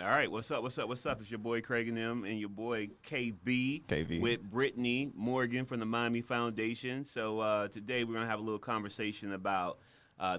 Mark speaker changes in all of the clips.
Speaker 1: All right, what's up? What's up? What's up? It's your boy Craig and Nimm and your boy KB,
Speaker 2: KB.
Speaker 1: with Brittney Morgan from the Miami Foundation. So today we're gonna have a little conversation about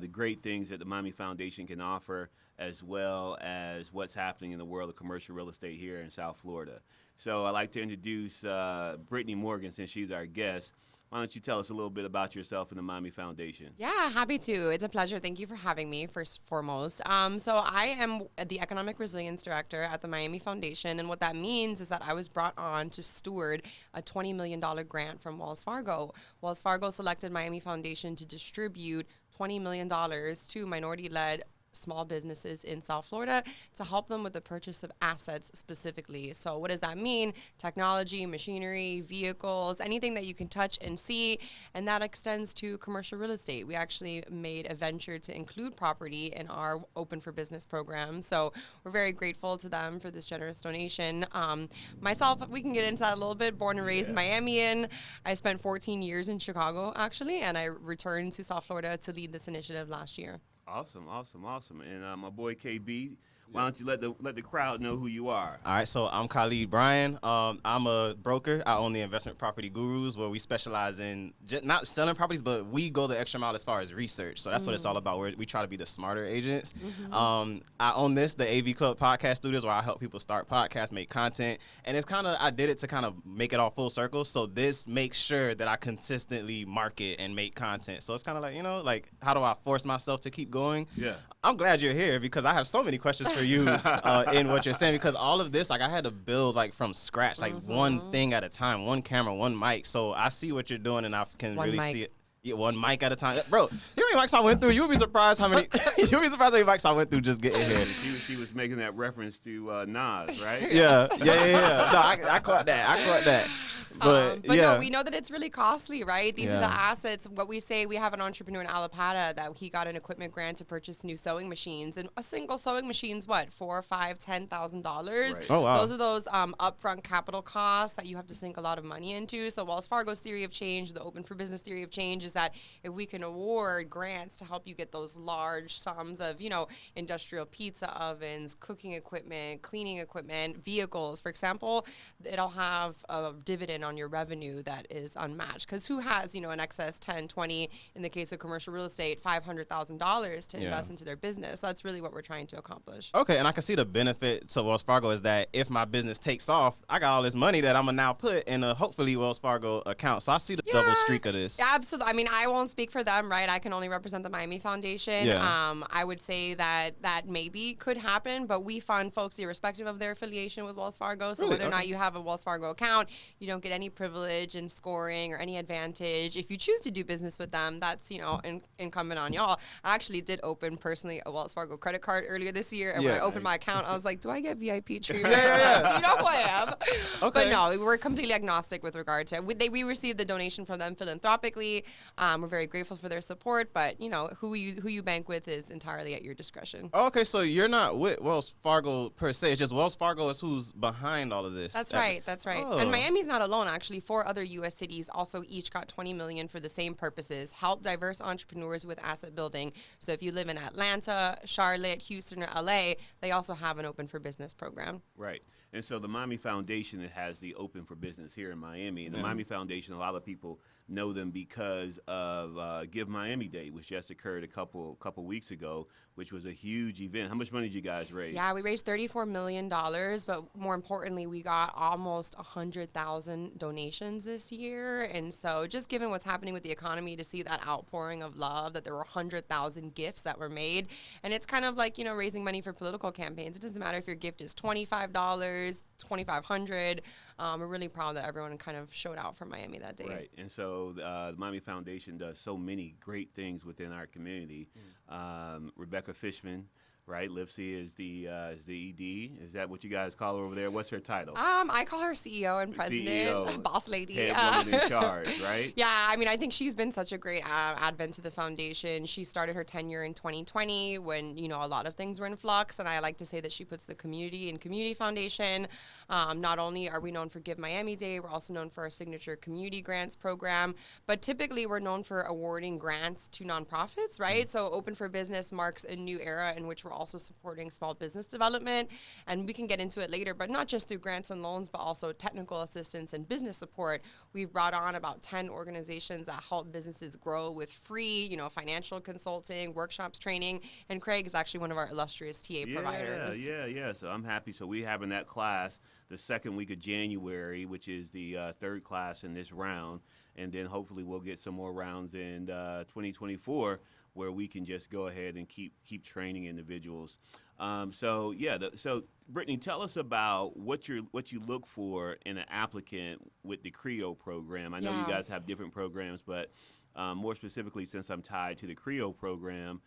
Speaker 1: the great things that the Miami Foundation can offer, as well as what's happening in the world of commercial real estate here in South Florida. So I'd like to introduce Brittney Morgan, since she's our guest. Why don't you tell us a little bit about yourself and the Miami Foundation?
Speaker 3: Yeah, happy to. It's a pleasure. Thank you for having me, first and foremost. So I am the Economic Resilience Director at the Miami Foundation, and what that means is that I was brought on to steward a $20 million grant from Wells Fargo. Wells Fargo selected Miami Foundation to distribute $20 million to minority-led small businesses in South Florida to help them with the purchase of assets specifically. So what does that mean? Technology, machinery, vehicles, anything that you can touch and see, and that extends to commercial real estate. We actually made a venture to include property in our Open for Business program. So we're very grateful to them for this generous donation. Myself, we can get into that a little bit, born and raised Miamian. I spent 14 years in Chicago, actually, and I returned to South Florida to lead this initiative last year.
Speaker 1: Awesome. And my boy KB, why don't you let the crowd know who you are?
Speaker 2: All right, so I'm Khalid Bryan. I'm a broker. I own the Investment Property Gurus, where we specialize in not selling properties, but we go the extra mile as far as research. So that's what it's all about. We try to be the smarter agents. I own the AV Club Podcast Studios, where I help people start podcasts, make content. And it's I did it to kind of make it all full circle. So this makes sure that I consistently market and make content. So it's kind of like, how do I force myself to keep going?
Speaker 1: Yeah.
Speaker 2: I'm glad you're here because I have so many questions for you in what you're saying, because all of this, I had to build from scratch, one thing at a time, one camera, one mic. So I see what you're doing, and I can really see it. Yeah, one mic at a time. Bro, you know how many mics I went through? You would be surprised how many mics I went through just getting here.
Speaker 1: She was making that reference to Nas, right?
Speaker 2: Yeah. No, I caught that. But
Speaker 3: no, we know that it's really costly, right? These are the assets. What we say, we have an entrepreneur in Alapata that he got an equipment grant to purchase new sewing machines, and a single sewing machine's what, $4,000, $5,000, $10,000.
Speaker 1: Right.
Speaker 2: Oh wow.
Speaker 3: Those are those upfront capital costs that you have to sink a lot of money into. So Wells Fargo's theory of change, the Open for Business theory of change, is that if we can award grants to help you get those large sums of, industrial pizza ovens, cooking equipment, cleaning equipment, vehicles, for example, it'll have a dividend on your revenue that is unmatched. Because who has, an excess 10, 20, in the case of commercial real estate, $500,000 to invest into their business? So that's really what we're trying to accomplish.
Speaker 2: Okay, and I can see the benefit to Wells Fargo is that if my business takes off, I got all this money that I'm going to now put in a hopefully Wells Fargo account. So I see the double streak of this.
Speaker 3: Absolutely. I mean, I won't speak for them, right? I can only represent the Miami Foundation.
Speaker 2: Yeah.
Speaker 3: I would say that maybe could happen, but we fund folks irrespective of their affiliation with Wells Fargo. So whether or not you have a Wells Fargo account, you don't get any privilege in scoring or any advantage. If you choose to do business with them, that's, incumbent on y'all. I actually did open personally a Wells Fargo credit card earlier this year. And when I opened my account, I was like, do I get VIP treatment? Do you know who I am?
Speaker 2: Okay.
Speaker 3: But no, we're completely agnostic with regard to we received the donation from them philanthropically. We're very grateful for their support, but who you bank with is entirely at your discretion.
Speaker 2: Okay, so you're not with Wells Fargo per se. It's just Wells Fargo is who's behind all of this.
Speaker 3: That's right.
Speaker 2: Oh.
Speaker 3: And Miami's not alone, actually. 4 other U.S. cities also each got $20 million for the same purposes: help diverse entrepreneurs with asset building. So if you live in Atlanta, Charlotte, Houston, or L.A., they also have an Open for Business program.
Speaker 1: Right. And so the Miami Foundation has the Open for Business here in Miami. And the Miami Foundation, a lot of people know them because of Give Miami Day, which just occurred a couple weeks ago, which was a huge event. How much money did you guys raise?
Speaker 3: Yeah, we raised $34 million, but more importantly, we got almost 100,000 donations this year. And so just given what's happening with the economy, to see that outpouring of love, that there were 100,000 gifts that were made. And it's kind of like, raising money for political campaigns. It doesn't matter if your gift is $25, $2,500. We're really proud that everyone kind of showed out for Miami that day.
Speaker 1: Right. And so the Miami Foundation does so many great things within our community. Rebecca Fishman, right? Lipsy is the ED. Is that what you guys call her over there? What's her title?
Speaker 3: I call her CEO and president,
Speaker 1: CEO,
Speaker 3: boss lady.
Speaker 1: Head woman in charge, right?
Speaker 3: Yeah, I mean, I think she's been such a great advent to the foundation. She started her tenure in 2020 when, a lot of things were in flux, and I like to say that she puts the community in community foundation. Not only are we known for Give Miami Day, we're also known for our signature community grants program, but typically we're known for awarding grants to nonprofits, right? So Open for Business marks a new era in which we're also supporting small business development. And we can get into it later, but not just through grants and loans, but also technical assistance and business support. We've brought on about 10 organizations that help businesses grow with free, financial consulting, workshops, training. And Craig is actually one of our illustrious TA providers.
Speaker 1: Yeah. So I'm happy. So we're having that class the second week of January, which is the third class in this round. And then hopefully we'll get some more rounds in 2024 where we can just go ahead and keep training individuals. So Brittney, tell us about what you look for in an applicant with the CREO program. I know you guys have different programs, but more specifically, since I'm tied to the CREO program,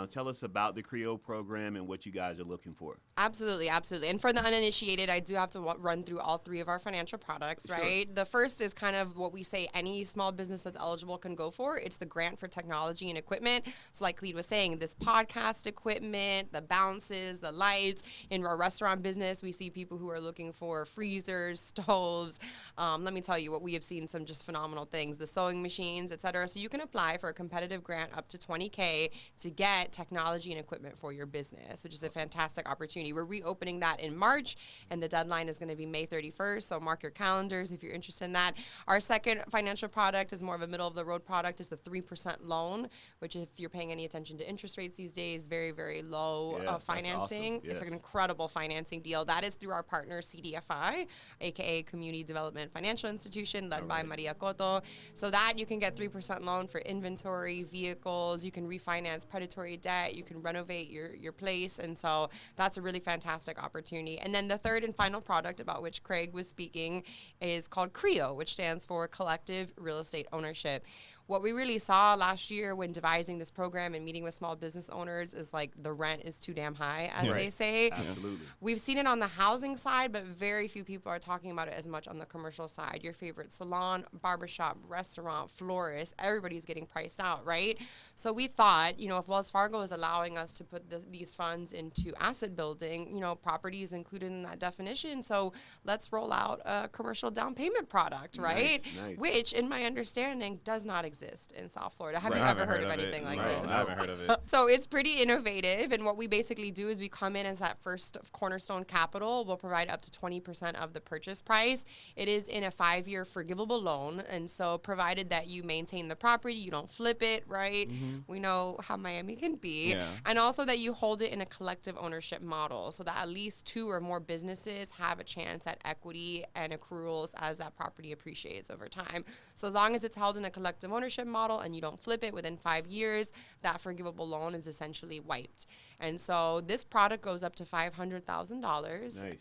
Speaker 1: tell us about the CREO program and what you guys are looking for.
Speaker 3: Absolutely. And for the uninitiated, I do have to run through all three of our financial products, right? Sure. The first is kind of what we say any small business that's eligible can go for. It's the grant for technology and equipment. So like Khalid was saying, this podcast equipment, the bounces, the lights. In our restaurant business, we see people who are looking for freezers, stoves. Let me tell you what we have seen, some just phenomenal things, the sewing machines, et cetera. So you can apply for a competitive grant up to $20K to get technology and equipment for your business, which is a fantastic opportunity. We're reopening that in March, and the deadline is going to be May 31st, so mark your calendars if you're interested in that. Our second financial product is more of a middle-of-the-road product. It's the 3% loan, which if you're paying any attention to interest rates these days, very, very low financing.
Speaker 1: Awesome. Yes.
Speaker 3: It's an incredible financing deal. That is through our partner CDFI, a.k.a. Community Development Financial Institution, led by Maria Cotto. So that you can get 3% loan for inventory, vehicles. You can refinance predatory debt. You can renovate your place. And so that's a really fantastic opportunity. And then the third and final product about which Craig was speaking is called CREO, which stands for Collective Real Estate Ownership. What we really saw last year when devising this program and meeting with small business owners is like the rent is too damn high, as they say.
Speaker 1: Absolutely.
Speaker 3: We've seen it on the housing side, but very few people are talking about it as much on the commercial side. Your favorite salon, barbershop, restaurant, florist, everybody's getting priced out, right? So we thought, if Wells Fargo is allowing us to put these funds into asset building, property is included in that definition. So let's roll out a commercial down payment product, right?
Speaker 1: Nice.
Speaker 3: Which, in my understanding, does not exist in South Florida. Have you ever heard of anything like this?
Speaker 2: I haven't heard of it.
Speaker 3: So it's pretty innovative, and what we basically do is we come in as that first cornerstone capital. We'll provide up to 20% of the purchase price. It is in a 5-year forgivable loan, and so provided that you maintain the property, you don't flip it, right? Mm-hmm. We know how Miami can be. Yeah. And also that you hold it in a collective ownership model so that at least 2 or more businesses have a chance at equity and accruals as that property appreciates over time. So as long as it's held in a collective ownership model and you don't flip it within 5 years, that forgivable loan is essentially wiped. And so this product goes up to $500,000.
Speaker 1: Nice.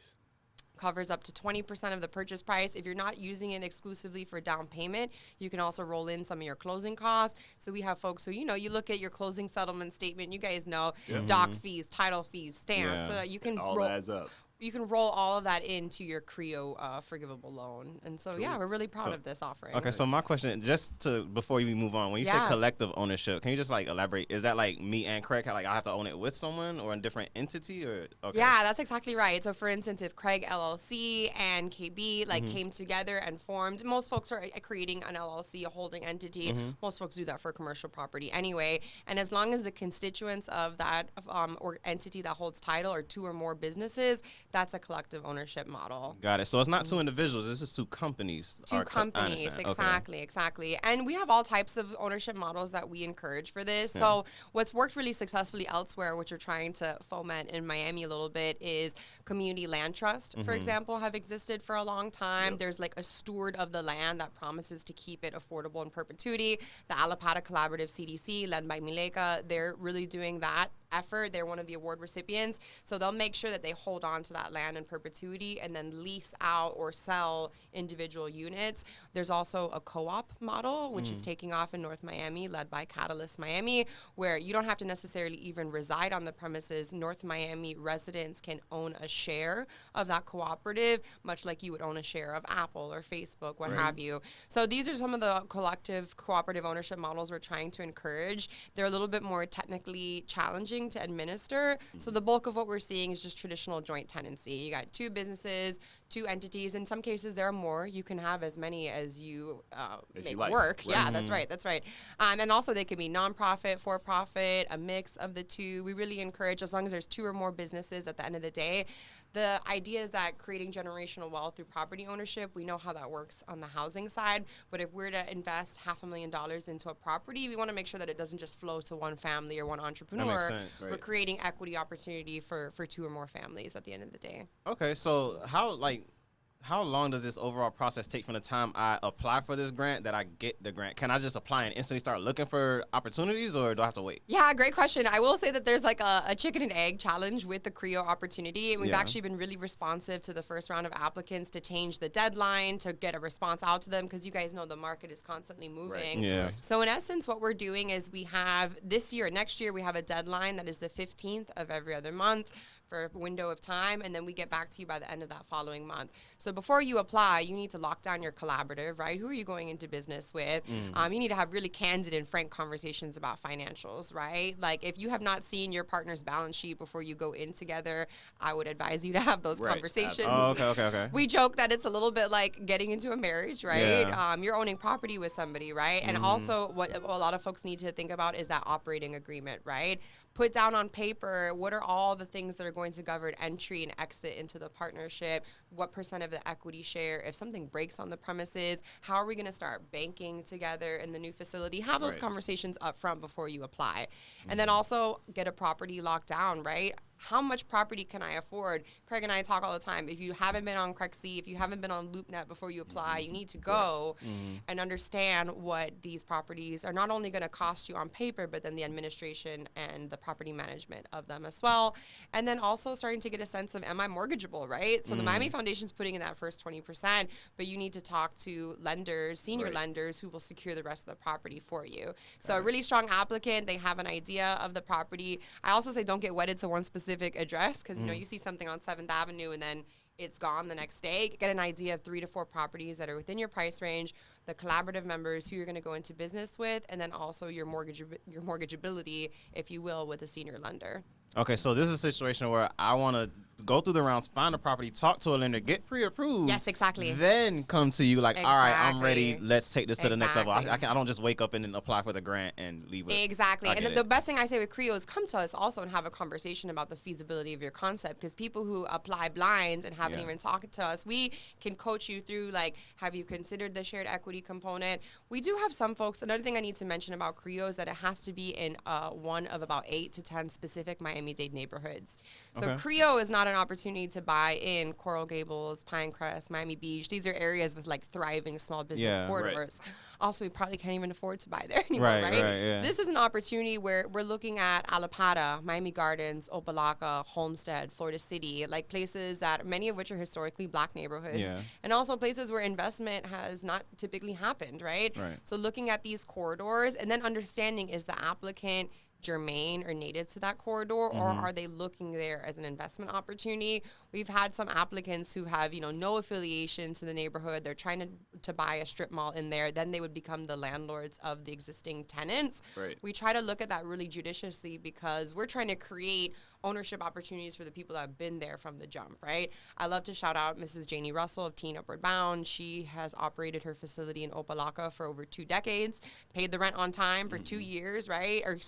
Speaker 3: Covers up to 20% of the purchase price. If you're not using it exclusively for down payment, you can also roll in some of your closing costs. So we have folks who, you look at your closing settlement statement, you guys know, doc fees, title fees, stamps, so that you can
Speaker 1: all adds up.
Speaker 3: You can roll all of that into your CREO forgivable loan. And so, we're really proud of this offering.
Speaker 2: Okay, so my question, before you move on, when you say collective ownership, can you just elaborate? Is that like me and Craig, I have to own it with someone or a different entity? Or okay.
Speaker 3: Yeah, that's exactly right. So for instance, if Craig LLC and KB came together and formed, most folks are creating an LLC, a holding entity. Most folks do that for commercial property anyway. And as long as the constituents of that or entity that holds title are 2 or more businesses, that's a collective ownership model.
Speaker 2: Got it. So it's not 2 individuals, it's just 2 companies.
Speaker 3: 2 companies, exactly. And we have all types of ownership models that we encourage for this. Yeah. So what's worked really successfully elsewhere, which we're trying to foment in Miami a little bit, is community land trust, for example, have existed for a long time. Yep. There's a steward of the land that promises to keep it affordable in perpetuity. The Alapata Collaborative CDC, led by Mileka, they're really doing that effort. They're one of the award recipients. So they'll make sure that they hold on to that land in perpetuity and then lease out or sell individual units. There's also a co-op model, which is taking off in North Miami, led by Catalyst Miami, where you don't have to necessarily even reside on the premises. North Miami residents can own a share of that cooperative, much like you would own a share of Apple or Facebook, what have you. So these are some of the collective cooperative ownership models we're trying to encourage. They're a little bit more technically challenging challenging to administer. So the bulk of what we're seeing is just traditional joint tenancy. You got 2 businesses, 2 entities. In some cases, there are more. You can have as many as you make
Speaker 1: like.
Speaker 3: work.
Speaker 1: Right.
Speaker 3: Yeah, that's right. That's right. And also they can be nonprofit, for-profit, a mix of the two. We really encourage, as long as there's 2 or more businesses at the end of the day. The idea is that creating generational wealth through property ownership, we know how that works on the housing side. But if we're to invest $500,000 into a property, we want to make sure that it doesn't just flow to one family or one entrepreneur.
Speaker 2: That makes sense.
Speaker 3: We're
Speaker 1: Right.
Speaker 3: creating equity opportunity for 2 or more families at the end of the day.
Speaker 2: Okay, so how long does this overall process take from the time I apply for this grant that I get the grant? Can I just apply and instantly start looking for opportunities, or do I have to wait?
Speaker 3: Yeah, great question. I will say that there's like a chicken and egg challenge with the CREO opportunity. And we've
Speaker 2: Yeah.
Speaker 3: actually been really responsive to the first round of applicants to change the deadline, to get a response out to them, because you guys know the market is constantly moving.
Speaker 2: Yeah.
Speaker 3: So in essence, what we're doing is we have next year, we have a deadline that is the 15th of every other month for a window of time, and then we get back to you by the end of that following month. So before you apply, you need to lock down your collaborative, right? Who are you going into business with? You need to have really candid and frank conversations about financials, right? Like if you have not seen your partner's balance sheet before you go in together, I would advise you to have those
Speaker 1: Right.
Speaker 3: conversations.
Speaker 2: Oh, okay.
Speaker 3: We joke that it's a little bit like getting into a marriage, right?
Speaker 2: Yeah.
Speaker 3: You're owning property with somebody, right? And also what a lot of folks need to think about is that operating agreement, right? Put down on paper, what are all the things that are going to govern entry and exit into the partnership? What % of the equity share? If something breaks on the premises, how are we going to start banking together in the new facility? Have those
Speaker 1: Right.
Speaker 3: conversations up front before you apply. And then also get a property locked down, right? How much property can I afford? Craig and I talk all the time. If you haven't been on Crexy, if you haven't been on LoopNet before you apply, you need to go and understand what these properties are not only going to cost you on paper, but then the administration and the property management of them as well. And then also starting to get a sense of, am I mortgageable, right? So the Miami Foundation's putting in that first 20%, but you need to talk to lenders, senior
Speaker 1: Right.
Speaker 3: lenders who will secure the rest of the property for you. So a really strong applicant, they have an idea of the property. I also say don't get wedded to one specific address, because you see something on 7th Avenue and then it's gone the next day. Get an idea of 3 to 4 properties that are within your price range, the collaborative members who you're going to go into business with, and then also your mortgageability, if you will, with a senior lender.
Speaker 2: Okay, so this is a situation where I want to go through the rounds, find a property, talk to a lender, get pre-approved.
Speaker 3: Yes, exactly.
Speaker 2: Then come to you like, all right, I'm ready.
Speaker 3: Exactly.
Speaker 2: Let's take this to the next level.
Speaker 3: Exactly.
Speaker 2: I don't just wake up and then apply for the grant and leave it.
Speaker 3: Exactly.
Speaker 2: I
Speaker 3: And
Speaker 2: get
Speaker 3: the
Speaker 2: it.
Speaker 3: best thing I say with CREO is come to us also and have a conversation about the feasibility of your concept, because people who apply blind and haven't
Speaker 2: Yeah.
Speaker 3: even talked to us, we can coach you through, like, have you considered the shared equity component? We do have some folks. Another thing I need to mention about CREO is that it has to be in one of about 8 to 10 specific Miami-Dade neighborhoods. So
Speaker 2: Okay.
Speaker 3: CREO is not an opportunity to buy in Coral Gables, Pinecrest, Miami Beach. These are areas with like thriving small business
Speaker 2: Yeah. Right.
Speaker 3: corridors. Also, we probably can't even afford to buy there anymore,
Speaker 2: Right,
Speaker 3: right?
Speaker 2: yeah.
Speaker 3: This is an opportunity where we're looking at Alapata, Miami Gardens, Opelika, Homestead, Florida City, like places that many of which are historically Black neighborhoods,
Speaker 2: Yeah.
Speaker 3: and also places where investment has not typically happened, right?
Speaker 2: Right.
Speaker 3: So looking at these corridors and then understanding, is the applicant germane or native to that corridor, or are they looking there as an investment opportunity? We've had some applicants who have, no affiliation to the neighborhood. They're trying to buy a strip mall in there. Then they would become the landlords of the existing tenants.
Speaker 1: Right.
Speaker 3: We try to look at that really judiciously, because we're trying to create ownership opportunities for the people that have been there from the jump, right? I love to shout out Mrs. Janie Russell of Teen Upwardbound. She has operated her facility in Opelika for over 2 decades, paid the rent on time for 2 years, right? Or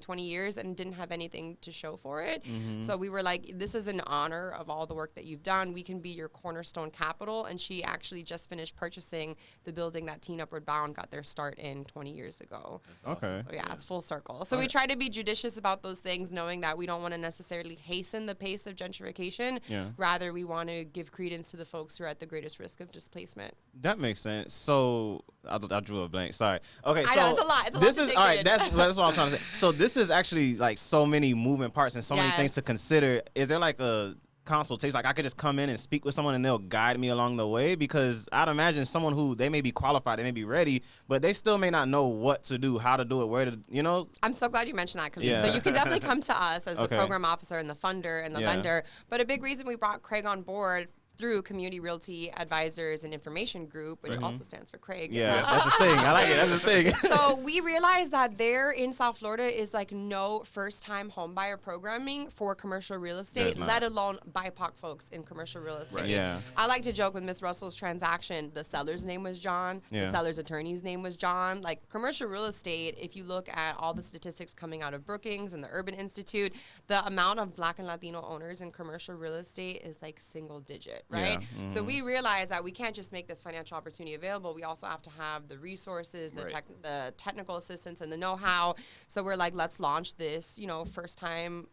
Speaker 3: 20 years, and didn't have anything to show for it. So we were like, this is an honor of all the work that you've done. We can be your cornerstone capital. And she actually just finished purchasing the building that Teen Upwardbound got their start in 20 years ago.
Speaker 2: Okay.
Speaker 3: So yeah, it's full circle. So we try to be judicious about those things, knowing that we don't want to necessarily hasten the pace of gentrification.
Speaker 2: Yeah.
Speaker 3: Rather, we want to give credence to the folks who are at the greatest risk of displacement.
Speaker 2: That makes sense. So I drew a blank. Sorry. Okay.
Speaker 3: I
Speaker 2: So
Speaker 3: know, it's a lot. It's a lot
Speaker 2: this
Speaker 3: to
Speaker 2: is
Speaker 3: take
Speaker 2: all right.
Speaker 3: in.
Speaker 2: That's what I'm trying to say. So this is actually like so many moving parts and so many things to
Speaker 3: Yes.
Speaker 2: consider. Is there like a consultation? Like I could just come in and speak with someone and they'll guide me along the way? Because I'd imagine someone who they may be qualified, they may be ready, but they still may not know what to do, how to do it, where to,
Speaker 3: I'm so glad you mentioned that, Khalid.
Speaker 2: Yeah.
Speaker 3: So you can definitely come to us as the
Speaker 2: Okay.
Speaker 3: program officer and the funder and the
Speaker 2: Yeah.
Speaker 3: lender. But a big reason we brought Craig on board through Community Realty Advisors and Information Group, which also stands for Craig.
Speaker 2: Yeah, that's his thing. I like it. That's his thing.
Speaker 3: So we realized that there in South Florida is like no first-time homebuyer programming for commercial real estate, let alone BIPOC folks in commercial real estate.
Speaker 1: Right.
Speaker 2: Yeah.
Speaker 3: I like to joke with Miss Russell's transaction, the seller's name was John, the seller's attorney's name was John. Like commercial real estate, if you look at all the statistics coming out of Brookings and the Urban Institute, the amount of Black and Latino owners in commercial real estate is like single digit. Right?
Speaker 2: Yeah.
Speaker 3: So we realize that we can't just make this financial opportunity available. We also have to have the resources, the technical assistance, and the know-how. So we're like, let's launch this, first-time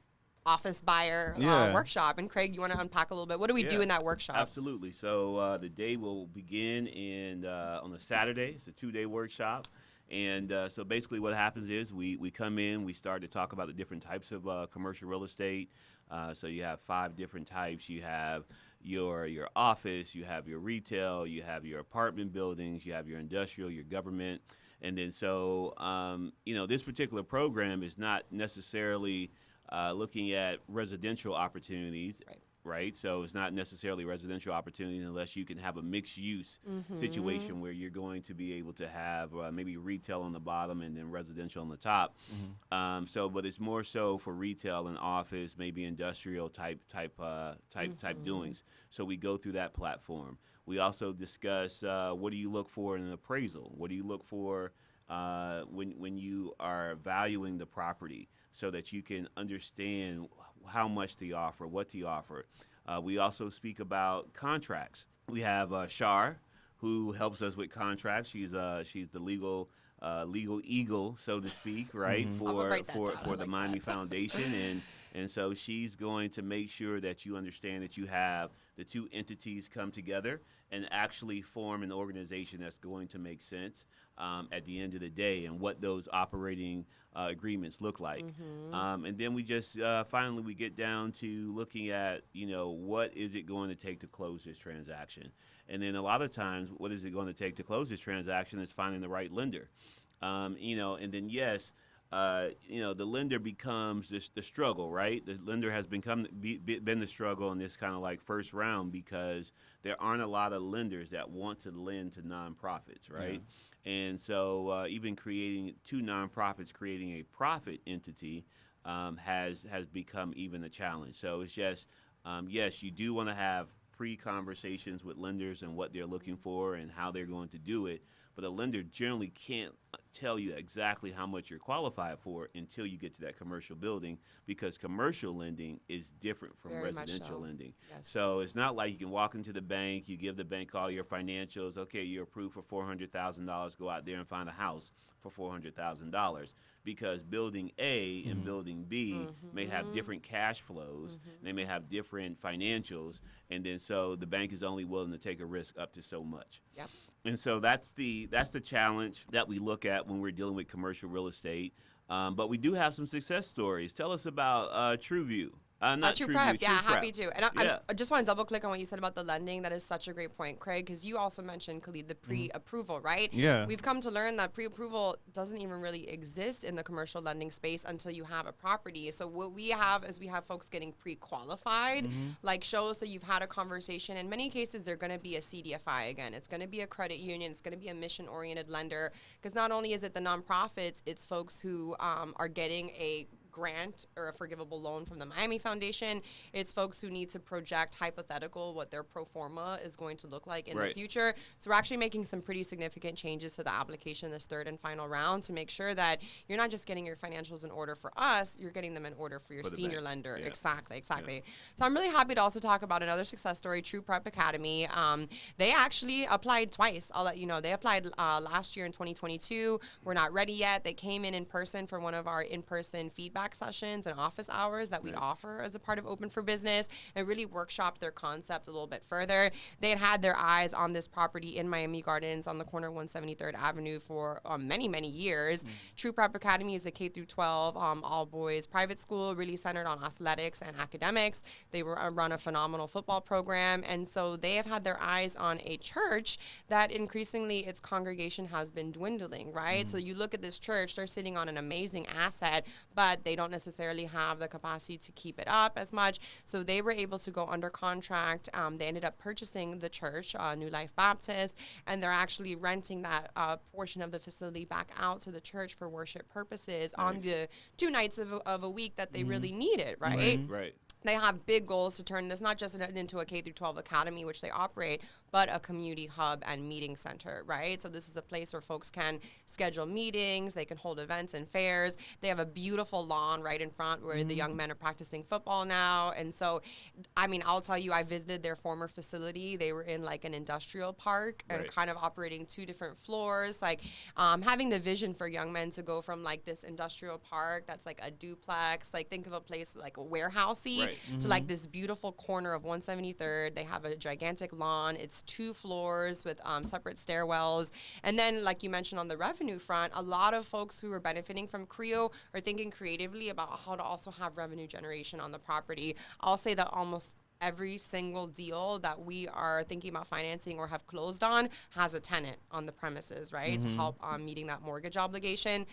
Speaker 3: office buyer workshop. And Craig, you want to unpack a little bit? What do we do in that workshop?
Speaker 1: Absolutely. So the day will begin on a Saturday. It's a 2-day workshop. And so basically what happens is we come in, we start to talk about the different types of commercial real estate. So you have 5 different types. You have your office, you have your retail, you have your apartment buildings, you have your industrial, your government. And then so, this particular program is not necessarily looking at residential opportunities. Right? So it's not necessarily residential opportunity unless you can have a mixed use situation where you're going to be able to have maybe retail on the bottom and then residential on the top. But it's more so for retail and office, maybe industrial type doings. So we go through that platform. We also discuss what do you look for in an appraisal? What do you look for when you are valuing the property so that you can understand how much to offer, what to offer. We also speak about contracts. We have Shar, who helps us with contracts. She's the legal eagle, so to speak, right, for the Miami Foundation. And so she's going to make sure that you understand that you have the 2 entities come together and actually form an organization that's going to make sense at the end of the day, and what those operating agreements look like. And then we just finally we get down to looking at, what is it going to take to close this transaction? And then a lot of times, what is it going to take to close this transaction is finding the right lender. And then the lender becomes the struggle, right? The lender has been the struggle in this kind of like first round because there aren't a lot of lenders that want to lend to nonprofits, right? Yeah. And so even creating 2 nonprofits, creating a profit entity has become even a challenge. So it's just, yes, you do want to have pre-conversations with lenders and what they're looking for and how they're going to do it. But a lender generally can't tell you exactly how much you're qualified for until you get to that commercial building, because commercial lending is different from
Speaker 3: Very
Speaker 1: residential lending.
Speaker 3: Yes.
Speaker 1: So it's not like you can walk into the bank, you give the bank all your financials, okay, you're approved for $400,000, go out there and find a house for $400,000. Because building A and building B may have different cash flows, they may have different financials, and then so the bank is only willing to take a risk up to so much.
Speaker 3: Yep.
Speaker 1: And so that's the challenge that we look at when we're dealing with commercial real estate. But we do have some success stories. Tell us about TrueView. Not
Speaker 3: True
Speaker 1: TrueView,
Speaker 3: Prep, yeah,
Speaker 1: True
Speaker 3: happy
Speaker 1: Prep.
Speaker 3: to. And I just want to double click on what you said about the lending. That is such a great point, Craig, because you also mentioned, Khalid, the pre-approval, right?
Speaker 2: Yeah.
Speaker 3: We've come to learn that pre-approval doesn't even really exist in the commercial lending space until you have a property. So what we have is we have folks getting pre-qualified, like shows that you've had a conversation. In many cases, they're going to be a CDFI again. It's going to be a credit union. It's going to be a mission-oriented lender, because not only is it the nonprofits, it's folks who are getting a grant or a forgivable loan from the Miami Foundation. It's folks who need to project hypothetical what their pro forma is going to look like in the future. So we're actually making some pretty significant changes to the application this 3rd and final round to make sure that you're not just getting your financials in order for us, you're getting them in order for your senior lender. Yeah. Exactly. Yeah. So I'm really happy to also talk about another success story, True Prep Academy. They actually applied twice. I'll let you know. They applied last year in 2022. We're not ready yet. They came in person for one of our in-person feedback sessions and office hours that we offer as a part of Open for Business, and really workshopped their concept a little bit further. They had their eyes on this property in Miami Gardens on the corner of 173rd Avenue for many, many years. True Prep Academy is a K-12 all-boys private school, really centered on athletics and academics. They run a phenomenal football program, and so they have had their eyes on a church that increasingly its congregation has been dwindling, right? So you look at this church, they're sitting on an amazing asset, but they don't necessarily have the capacity to keep it up as much. So they were able to go under contract. They ended up purchasing the church, New Life Baptist, and they're actually renting that portion of the facility back out to the church for worship purposes on the 2 nights of a week that they really need it, right?
Speaker 1: Right.
Speaker 3: They have big goals to turn this not just into a K through 12 academy, which they operate, but a community hub and meeting center, right? So this is a place where folks can schedule meetings, they can hold events and fairs. They have a beautiful lawn right in front where the young men are practicing football now. And so, I mean, I'll tell you, I visited their former facility. They were in like an industrial park and kind of operating 2 different floors, like having the vision for young men to go from like this industrial park that's like a duplex, like think of a place like a warehousey, to like this beautiful corner of 173rd. They have a gigantic lawn. It's 2 floors with separate stairwells. And then, like you mentioned on the revenue front, a lot of folks who are benefiting from CREO are thinking creatively about how to also have revenue generation on the property. I'll say that almost every single deal that we are thinking about financing or have closed on has a tenant on the premises, right, to help meeting that mortgage obligation.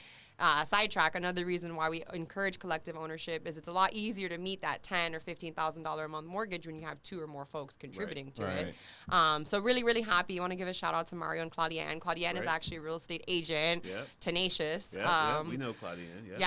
Speaker 3: Sidetrack, another reason why we encourage collective ownership is it's a lot easier to meet that $10,000 or $15,000 a month mortgage when you have 2 or more folks contributing to it. So really, really happy. I want to give a shout out to Mario and Claudienne. Claudienne is actually a real estate agent, tenacious.
Speaker 1: We know Claudienne.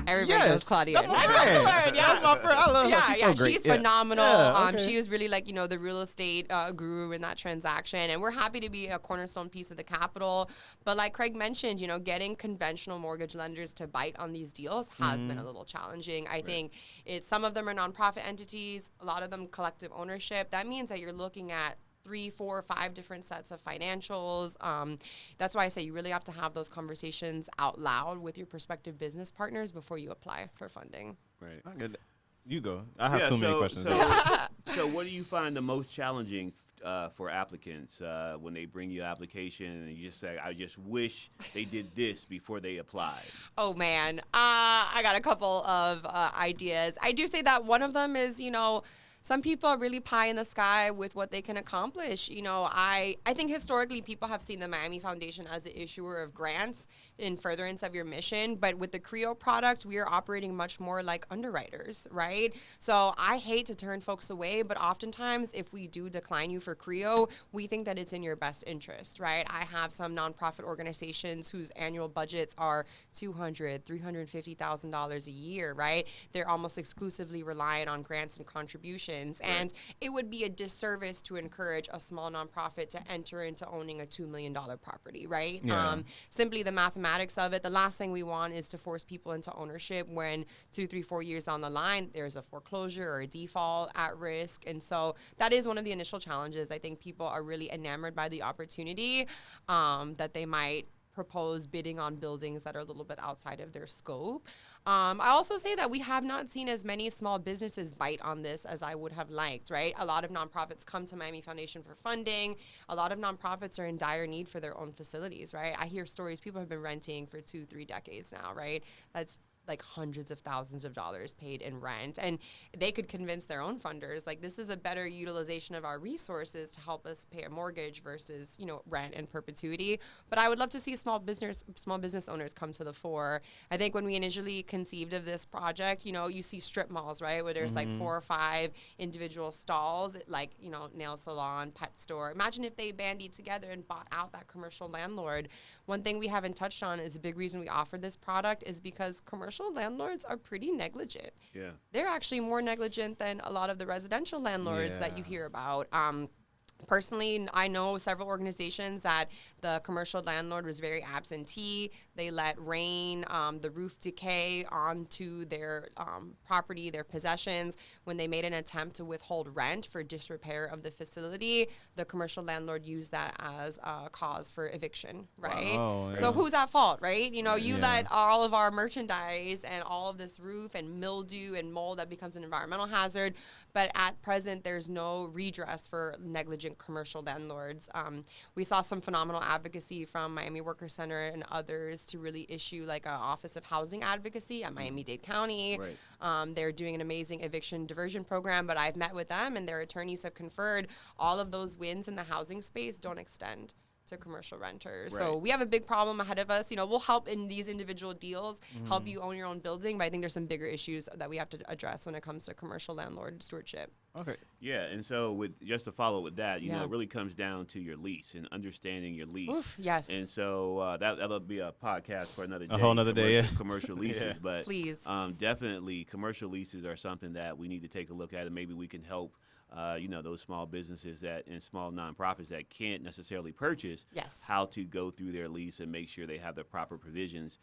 Speaker 3: Everybody knows Claudienne.
Speaker 2: That's my friend. That's my friend. I love her. She's so great.
Speaker 3: She's phenomenal. She was really like, the real estate guru in that transaction. And we're happy to be a cornerstone piece of the capital. But like Craig mentioned, getting conventional mortgage lenders to bite on these deals has been a little challenging. I think some of them are nonprofit entities, a lot of them collective ownership. That means that you're looking at 3, 4, 5 different sets of financials. That's why I say you really have to have those conversations out loud with your prospective business partners before you apply for funding.
Speaker 1: Right.
Speaker 2: You go. I have too many questions.
Speaker 1: So what do you find the most challenging for applicants when they bring you an application and you just say, I just wish they did this before they applied?
Speaker 3: Oh, man. I got a couple of ideas. I do say that one of them is, some people are really pie in the sky with what they can accomplish. I think historically people have seen the Miami Foundation as an issuer of grants in furtherance of your mission. But with the CREO product, we are operating much more like underwriters, right? So I hate to turn folks away, but oftentimes if we do decline you for CREO, we think that it's in your best interest, right? I have some nonprofit organizations whose annual budgets are $200,000, $350,000 a year, right? They're almost exclusively reliant on grants and contributions. And it would be a disservice to encourage a small nonprofit to enter into owning a $2 million property, right? Simply the mathematics of it. The last thing we want is to force people into ownership when 2, 3, 4 years down the line, there's a foreclosure or a default at risk. And so that is one of the initial challenges. I think people are really enamored by the opportunity that they might propose bidding on buildings that are a little bit outside of their scope. I also say that we have not seen as many small businesses bite on this as I would have liked, right? A lot of nonprofits come to Miami Foundation for funding. A lot of nonprofits are in dire need for their own facilities, right? I hear stories, people have been renting for 2, 3 decades now, right? That's like hundreds of thousands of dollars paid in rent, and they could convince their own funders like this is a better utilization of our resources to help us pay a mortgage versus rent in perpetuity. But I would love to see small business owners come to the fore. I think when we initially conceived of this project, you see strip malls, right, where there's like 4 or 5 individual stalls, like nail salon, pet store. Imagine if they bandied together and bought out that commercial landlord. One thing we haven't touched on is a big reason we offered this product is because commercial landlords are pretty negligent. Yeah. They're actually more negligent than a lot of the residential landlords that you hear about. Personally, I know several organizations that the commercial landlord was very absentee. They let rain, the roof decay onto their property, their possessions. When they made an attempt to withhold rent for disrepair of the facility, the commercial landlord used that as a cause for eviction, right? Wow, so who's at fault, right? You let all of our merchandise and all of this roof and mildew and mold that becomes an environmental hazard, but at present, there's no redress for negligent commercial landlords. We saw some phenomenal advocacy from Miami Worker Center and others to really issue like an Office of Housing Advocacy at Miami-Dade County. Right. They're doing an amazing eviction diversion program, but I've met with them and their attorneys have conferred all of those wins in the housing space don't extend to commercial renters. So we have a big problem ahead of us. You know, we'll help in these individual deals, help you own your own building, but I think there's some bigger issues that we have to address when it comes to commercial landlord stewardship.
Speaker 2: Okay.
Speaker 1: Yeah, and so with just to follow with that, you know, it really comes down to your lease and understanding your lease.
Speaker 3: Oof, yes.
Speaker 1: And so that'll be a podcast for another day.
Speaker 2: A whole nother day, yeah.
Speaker 1: Commercial leases, but
Speaker 3: please.
Speaker 1: Definitely commercial leases are something that we need to take a look at, and maybe we can help. You know, those small businesses that and small nonprofits that can't necessarily purchase, how to go through their lease and make sure they have the proper provisions.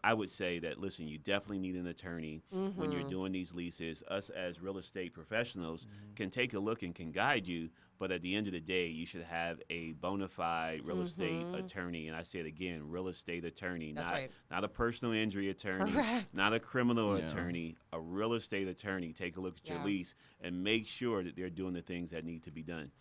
Speaker 1: I would say that, listen, you definitely need an attorney when you're doing these leases. Us as real estate professionals can take a look and can guide you, but at the end of the day, you should have a bona fide real estate attorney. And I say it again, real estate attorney, not a personal injury attorney, not a criminal attorney, a real estate attorney. Take a look at your lease and make sure that they're doing the things that need to be done.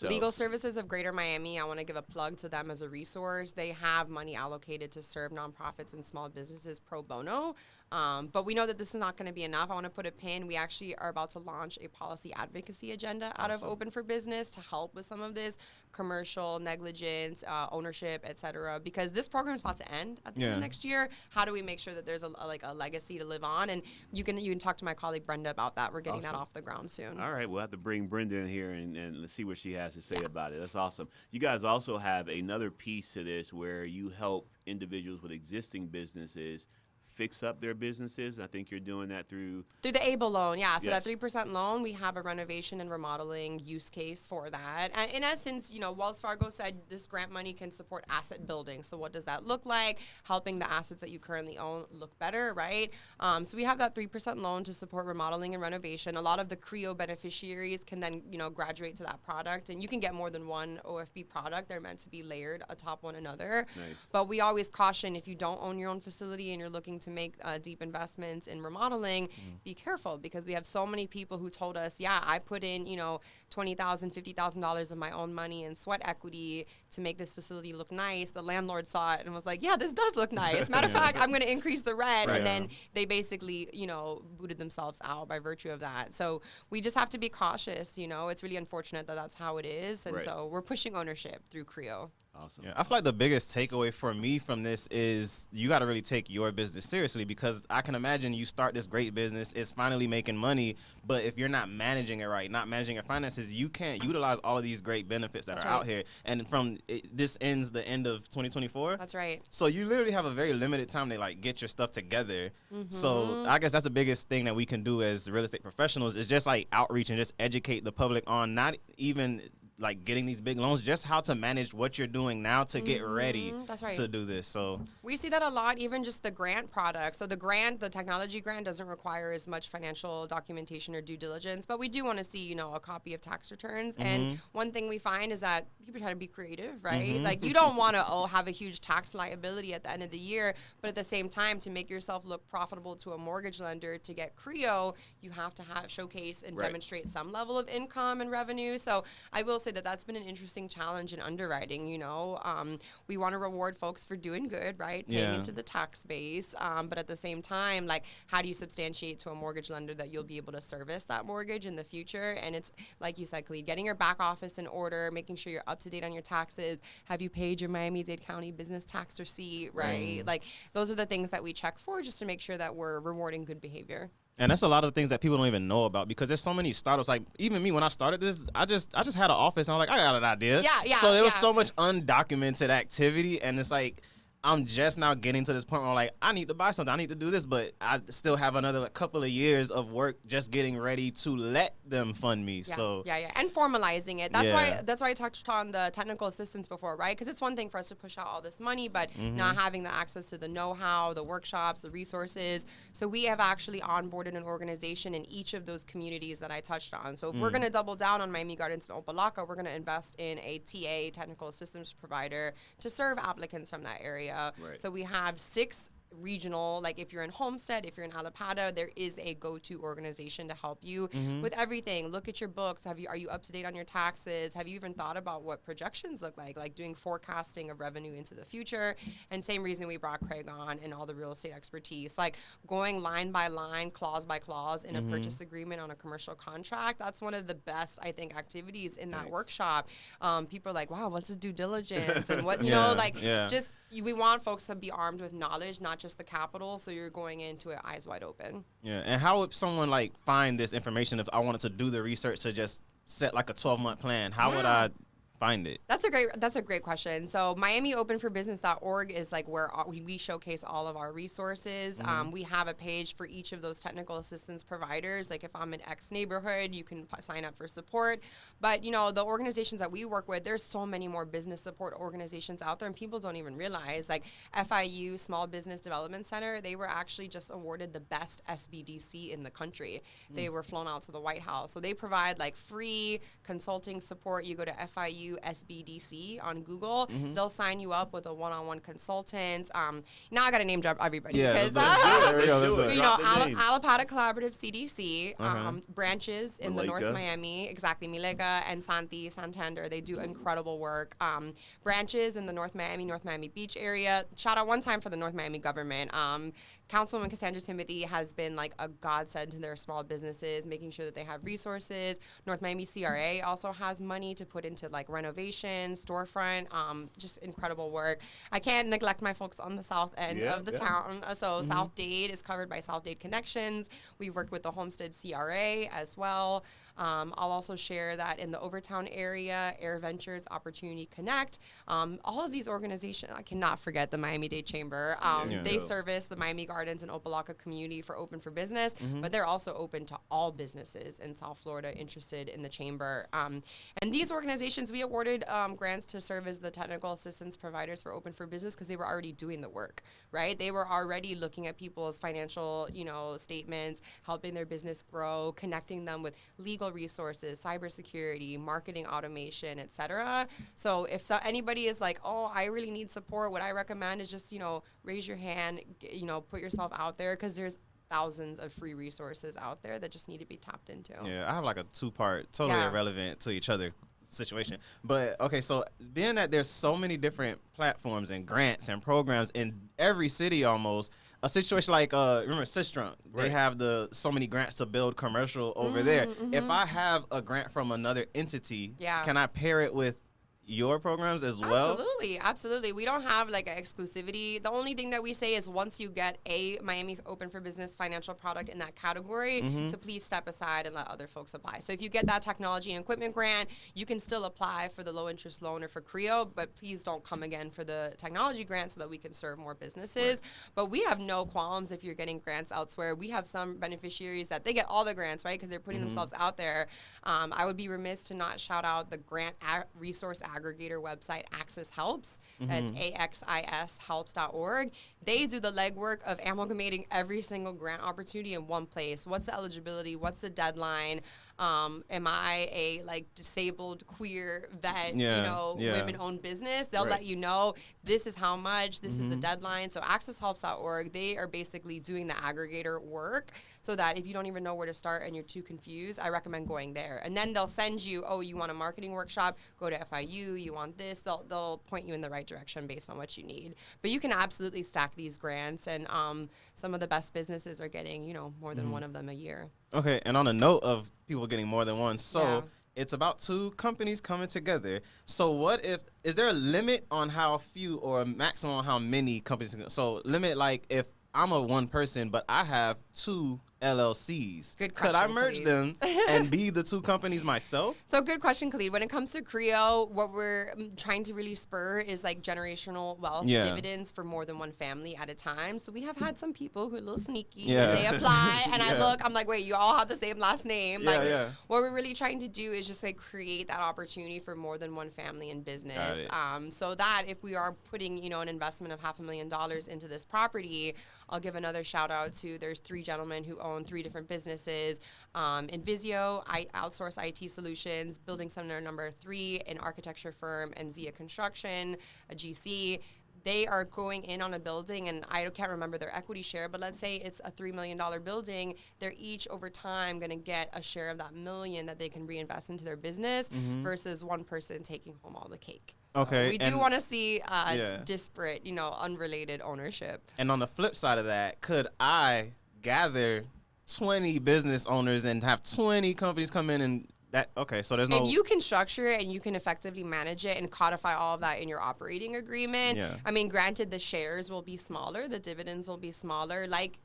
Speaker 3: Legal Services of Greater Miami, I want to give a plug to them as a resource. They have money allocated to serve nonprofits and small businesses pro bono. But we know that this is not going to be enough. I want to put a pin. We actually are about to launch a policy advocacy agenda out of Open for Business to help with some of this commercial negligence, ownership, et cetera, because this program is about to end at the end of next year. How do we make sure that there's a legacy to live on? And you can talk to my colleague Brenda about that. We're getting that off the ground soon.
Speaker 1: All right, we'll have to bring Brenda in here and let's see what she has to say about it. That's awesome. You guys also have another piece to this where you help individuals with existing businesses fix up their businesses. I think you're doing that through
Speaker 3: the ABLE loan. Yeah, so that 3% loan, we have a renovation and remodeling use case for that. And in essence, you know, Wells Fargo said this grant money can support asset building. So what does that look like? Helping the assets that you currently own look better, right? So we have that 3% loan to support remodeling and renovation. A lot of the CREO beneficiaries can then, you know, graduate to that product, and you can get more than one OFB product. They're meant to be layered atop one another.
Speaker 1: Nice.
Speaker 3: But we always caution, if you don't own your own facility and you're looking to make deep investments in remodeling, be careful, because we have so many people who told us, I put in, you know, $20,000, $50,000 of my own money and sweat equity to make this facility look nice. The landlord saw it and was like, this does look nice. Matter of fact, I'm going to increase the rent. And then they basically, you know, booted themselves out by virtue of that. So we just have to be cautious. You know, it's really unfortunate that that's how it is. And so we're pushing ownership through CREO.
Speaker 1: Awesome.
Speaker 2: Yeah, I feel like the biggest takeaway for me from this is you got to really take your business seriously, because I can imagine you start this great business, it's finally making money, but if you're not managing it right, not managing your finances, you can't utilize all of these great benefits that are out here. And this ends the end of 2024.
Speaker 3: That's right.
Speaker 2: So you literally have a very limited time to like get your stuff together. So I guess that's the biggest thing that we can do as real estate professionals is just like outreach and just educate the public on not even like getting these big loans, just how to manage what you're doing now to get ready to do this. So
Speaker 3: we see that a lot, even just the grant product. So the technology grant doesn't require as much financial documentation or due diligence, but we do want to see, you know, a copy of tax returns. And one thing we find is that people try to be creative, right? Like you don't want to have a huge tax liability at the end of the year, but at the same time, to make yourself look profitable to a mortgage lender to get CREO, you have to showcase and demonstrate some level of income and revenue. So I will say that that's been an interesting challenge in underwriting. You know, we want to reward folks for doing good, right? Paying into the tax base. But at the same time, like, how do you substantiate to a mortgage lender that you'll be able to service that mortgage in the future? And it's, like you said, Khalid, getting your back office in order, making sure you're up to date on your taxes. Have you paid your Miami-Dade County business tax receipt, right? Like, those are the things that we check for just to make sure that we're rewarding good behavior.
Speaker 2: And that's a lot of things that people don't even know about, because there's so many startups. Like even me, when I started this, I just had an office and I'm like, I got an idea. So there was so much undocumented activity, and it's like I'm just now getting to this point where I'm like, I need to buy something, I need to do this, but I still have another couple of years of work just getting ready to let them fund me. And
Speaker 3: formalizing it. That's why I touched on the technical assistance before, right? Because it's one thing for us to push out all this money, but not having the access to the know-how, the workshops, the resources. So we have actually onboarded an organization in each of those communities that I touched on. So if we're going to double down on Miami Gardens and Opa-locka, we're going to invest in a TA, technical assistance provider, to serve applicants from that area. So we have 6 regional, like if you're in Homestead, if you're in Alapata, there is a go-to organization to help you with everything. Look at your books. Are you up to date on your taxes? Have you even thought about what projections look like doing forecasting of revenue into the future? And same reason we brought Craig on and all the real estate expertise, like going line by line, clause by clause in a purchase agreement on a commercial contract. That's one of the best, I think, activities in that workshop. People are like, wow, what's the due diligence? And what, you know, like just, we want folks to be armed with knowledge, not just the capital. So you're going into it eyes wide open.
Speaker 2: Yeah. And how would someone like find this information if I wanted to do the research to just set like a 12-month plan? How would I find it?
Speaker 3: That's a great question. So MiamiOpenForBusiness.org is like where we showcase all of our resources. We have a page for each of those technical assistance providers. Like if I'm in X neighborhood, you can sign up for support. But you know, the organizations that we work with, there's so many more business support organizations out there, and people don't even realize. Like FIU Small Business Development Center, they were actually just awarded the best SBDC in the country. They were flown out to the White House. So they provide like free consulting support. You go to FIU SBDC on Google, they'll sign you up with a one-on-one consultant. Now I got to name drop everybody because you know, Alapata Collaborative CDC, branches in the North Miami, exactly, Milega and Santander, they do incredible work. Branches in the North Miami Beach area. Shout out one time for the North Miami government. Councilwoman Cassandra Timothy has been like a godsend to their small businesses, making sure that they have resources. North Miami CRA also has money to put into like renovation, storefront, just incredible work. I can't neglect my folks on the south end of the town. So South Dade is covered by South Dade Connections. We've worked with the Homestead CRA as well. I'll also share that in the Overtown area, Air Ventures, Opportunity Connect, all of these organizations, I cannot forget the Miami-Dade Chamber. They service the Miami Gardens and Opelika community for Open for Business, but they're also open to all businesses in South Florida interested in the chamber. And these organizations, we awarded grants to serve as the technical assistance providers for Open for Business because they were already doing the work, right? They were already looking at people's financial, you know, statements, helping their business grow, connecting them with legal resources, cybersecurity, marketing automation, etc. So if anybody is like, oh, I really need support, what I recommend is just, you know, raise your hand, you know, put yourself out there because there's thousands of free resources out there that just need to be tapped into.
Speaker 2: Yeah, I have like a two-part, totally irrelevant to each other situation. But okay, so being that there's so many different platforms and grants and programs in every city almost, a situation like remember Sistrunk, they have so many grants to build commercial over there. If I have a grant from another entity, can I pair it with your programs as well?
Speaker 3: Absolutely. We don't have like an exclusivity. The only thing that we say is once you get a Miami Open for Business financial product in that category, to please step aside and let other folks apply. So if you get that technology and equipment grant, you can still apply for the low interest loan or for CREO, but please don't come again for the technology grant so that we can serve more businesses. But we have no qualms if you're getting grants elsewhere. We have some beneficiaries that they get all the grants, right? Because they're putting themselves out there. I would be remiss to not shout out the grant resource aggregator website, Axis Helps. That's AXIShelps.org. They do the legwork of amalgamating every single grant opportunity in one place. What's the eligibility? What's the deadline? Am I a like disabled queer vet, women-owned business? They'll let you know this is how much, this is the deadline. So accesshelps.org, they are basically doing the aggregator work so that if you don't even know where to start and you're too confused, I recommend going there. And then they'll send you, oh, you want a marketing workshop, go to FIU, you want this, they'll point you in the right direction based on what you need. But you can absolutely stack these grants, and some of the best businesses are getting, more than one of them a year.
Speaker 2: Okay, and on a note of people getting more than one, it's about two companies coming together. So what is there a limit on how few or a maximum on how many companies? So limit, like if I'm a one person, but I have two LLCs.
Speaker 3: Good question,
Speaker 2: could I merge
Speaker 3: Khalid.
Speaker 2: them and be the two companies myself?
Speaker 3: So good question, Khalid. When it comes to CREO, what we're trying to really spur is like generational wealth dividends for more than one family at a time. So we have had some people who are a little sneaky and they apply and I'm like, wait, you all have the same last name. What we're really trying to do is just like create that opportunity for more than one family in business. So that if we are putting, an investment of $500,000 into this property, I'll give another shout out to, there's three gentlemen who own three different businesses. Invisio, I outsource IT solutions, Building Center number 3, an architecture firm, and Zia Construction, a GC. they are going in on a building, and I can't remember their equity share, but let's say it's a $3 million building, they're each over time going to get a share of that $1 million that they can reinvest into their business versus one person taking home all the cake. So
Speaker 2: Okay,
Speaker 3: we do want to see
Speaker 2: yeah.
Speaker 3: disparate, unrelated ownership.
Speaker 2: And on the flip side of that, could I gather 20 business owners and have 20 companies come in and that? Okay, so there's no.
Speaker 3: If you can structure it and you can effectively manage it and codify all of that in your operating agreement,
Speaker 2: Yeah.
Speaker 3: I mean, granted, the shares will be smaller, the dividends will be smaller, like,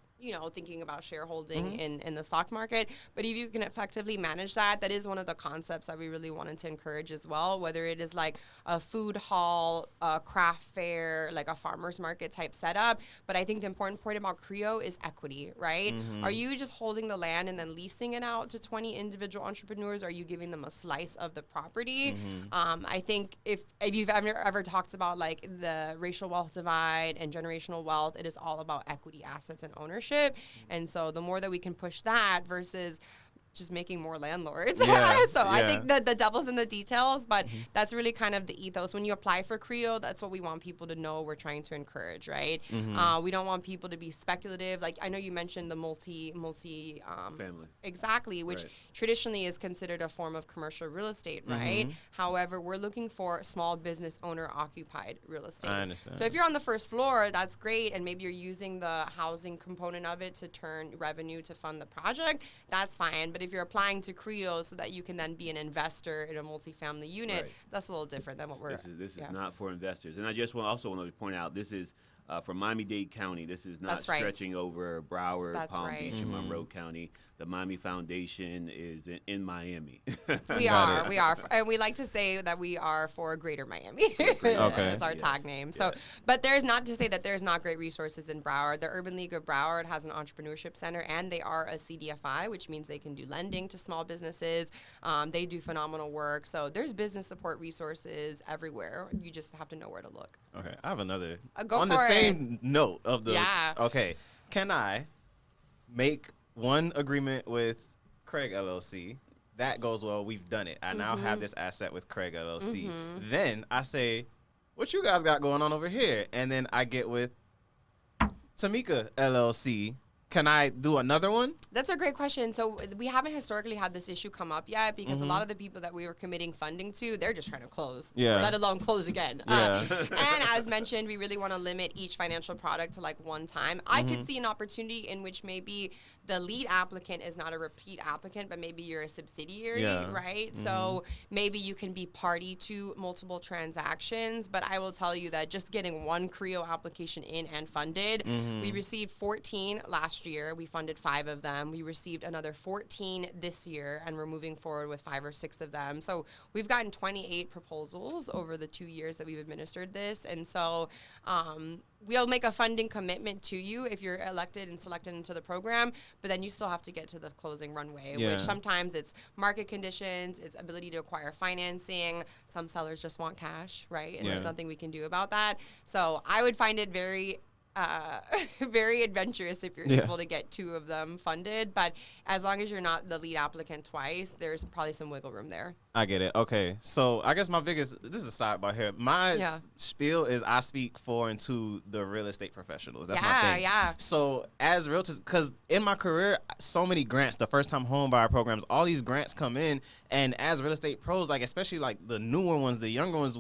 Speaker 3: thinking about shareholding in the stock market. But if you can effectively manage that, that is one of the concepts that we really wanted to encourage as well, whether it is like a food hall, a craft fair, like a farmer's market type setup. But I think the important point about CREO is equity, right? Are you just holding the land and then leasing it out to 20 individual entrepreneurs? Or are you giving them a slice of the property? I think if you've ever talked about like the racial wealth divide and generational wealth, it is all about equity, assets, and ownership. And so the more that we can push that versus just making more landlords.
Speaker 2: Yeah,
Speaker 3: So I
Speaker 2: yeah.
Speaker 3: think that the devil's in the details, but that's really kind of the ethos. When you apply for CREO, that's what we want people to know we're trying to encourage, right? We don't want people to be speculative. Like I know you mentioned the multi
Speaker 1: family.
Speaker 3: Exactly, which
Speaker 1: Right.
Speaker 3: traditionally is considered a form of commercial real estate, right? However, we're looking for small business owner occupied real estate.
Speaker 2: I understand.
Speaker 3: So if you're on the first floor, that's great, and maybe you're using the housing component of it to turn revenue to fund the project, that's fine. But if you're applying to CREO so that you can then be an investor in a multifamily unit,
Speaker 1: Right.
Speaker 3: that's a little different than what we're.
Speaker 1: This is
Speaker 3: yeah.
Speaker 1: not for investors. And I just also want to point out this is for Miami-Dade County. This is not
Speaker 3: That's right.
Speaker 1: stretching over Broward,
Speaker 3: That's
Speaker 1: Palm
Speaker 3: right.
Speaker 1: Beach, and Monroe County. The Miami Foundation is in Miami.
Speaker 3: We are, and we like to say that we are for Greater Miami.
Speaker 2: Okay.
Speaker 3: That's our tag name. So, but there's not to say that there's not great resources in Broward. The Urban League of Broward has an entrepreneurship center, and they are a CDFI, which means they can do lending to small businesses. They do phenomenal work. So there's business support resources everywhere. You just have to know where to look.
Speaker 2: Okay, I have another.
Speaker 3: Go
Speaker 2: on
Speaker 3: for
Speaker 2: the
Speaker 3: it.
Speaker 2: same note of the.
Speaker 3: Yeah.
Speaker 2: Okay, can I make one agreement with Craig LLC? That goes well. We've done it. I now have this asset with Craig LLC. Then I say, what you guys got going on over here? And then I get with Tamika LLC. Can I do another one?
Speaker 3: That's a great question. So we haven't historically had this issue come up yet because a lot of the people that we were committing funding to, they're just trying to close, let alone close again.
Speaker 2: Yeah.
Speaker 3: And as mentioned, we really want to limit each financial product to like one time. I could see an opportunity in which maybe the lead applicant is not a repeat applicant, but maybe you're a subsidiary, right? So maybe you can be party to multiple transactions. But I will tell you that just getting one CREO application in and funded, we received 14 last year. We funded 5 of them. We received another 14 this year, and we're moving forward with 5 or 6 of them. So we've gotten 28 proposals over the 2 years that we've administered this. And so we'll make a funding commitment to you if you're elected and selected into the program, but then you still have to get to the closing runway, which sometimes it's market conditions, it's ability to acquire financing. Some sellers just want cash, right? And there's nothing we can do about that. So I would find it very very adventurous if you're able to get 2 of them funded, but as long as you're not the lead applicant twice, there's probably some wiggle room there.
Speaker 2: I get it. Okay. So I guess my biggest, this is a sidebar here. My spiel is I speak for and to the real estate professionals. That's my thing.
Speaker 3: Yeah.
Speaker 2: So as realtors, because in my career, so many grants, the first time home buyer programs, all these grants come in. And as real estate pros, like especially like the newer ones, the younger ones,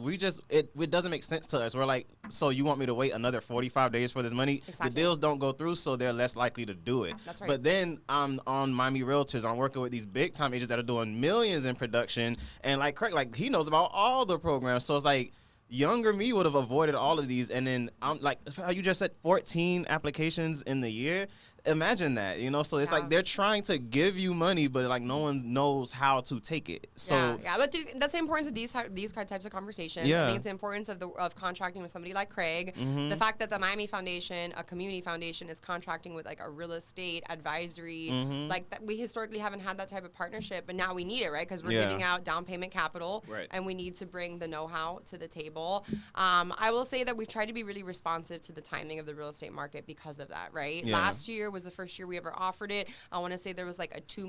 Speaker 2: it doesn't make sense to us. We're like, so you want me to wait another 45 days for this money?
Speaker 3: Exactly.
Speaker 2: The deals don't go through, so they're less likely to do it.
Speaker 3: That's right.
Speaker 2: But then I'm on Miami Realtors. I'm working with these big time agents that are doing millions in production. And like Craig, like he knows about all the programs. So it's like younger me would have avoided all of these. And then I'm like, how you just said 14 applications in the year. Imagine that, so it's like they're trying to give you money, but like no one knows how to take it. So
Speaker 3: but that's the importance of these types of conversations. I think it's the importance of contracting with somebody like Craig. The fact that the Miami Foundation, a community foundation, is contracting with like a real estate advisory, like that, we historically haven't had that type of partnership, but now we need it, right? Because we're giving out down payment capital, and we need to bring the know-how to the table. I will say that we've tried to be really responsive to the timing of the real estate market because of that, right? Last year year was the first year we ever offered it. I want to say there was like a 2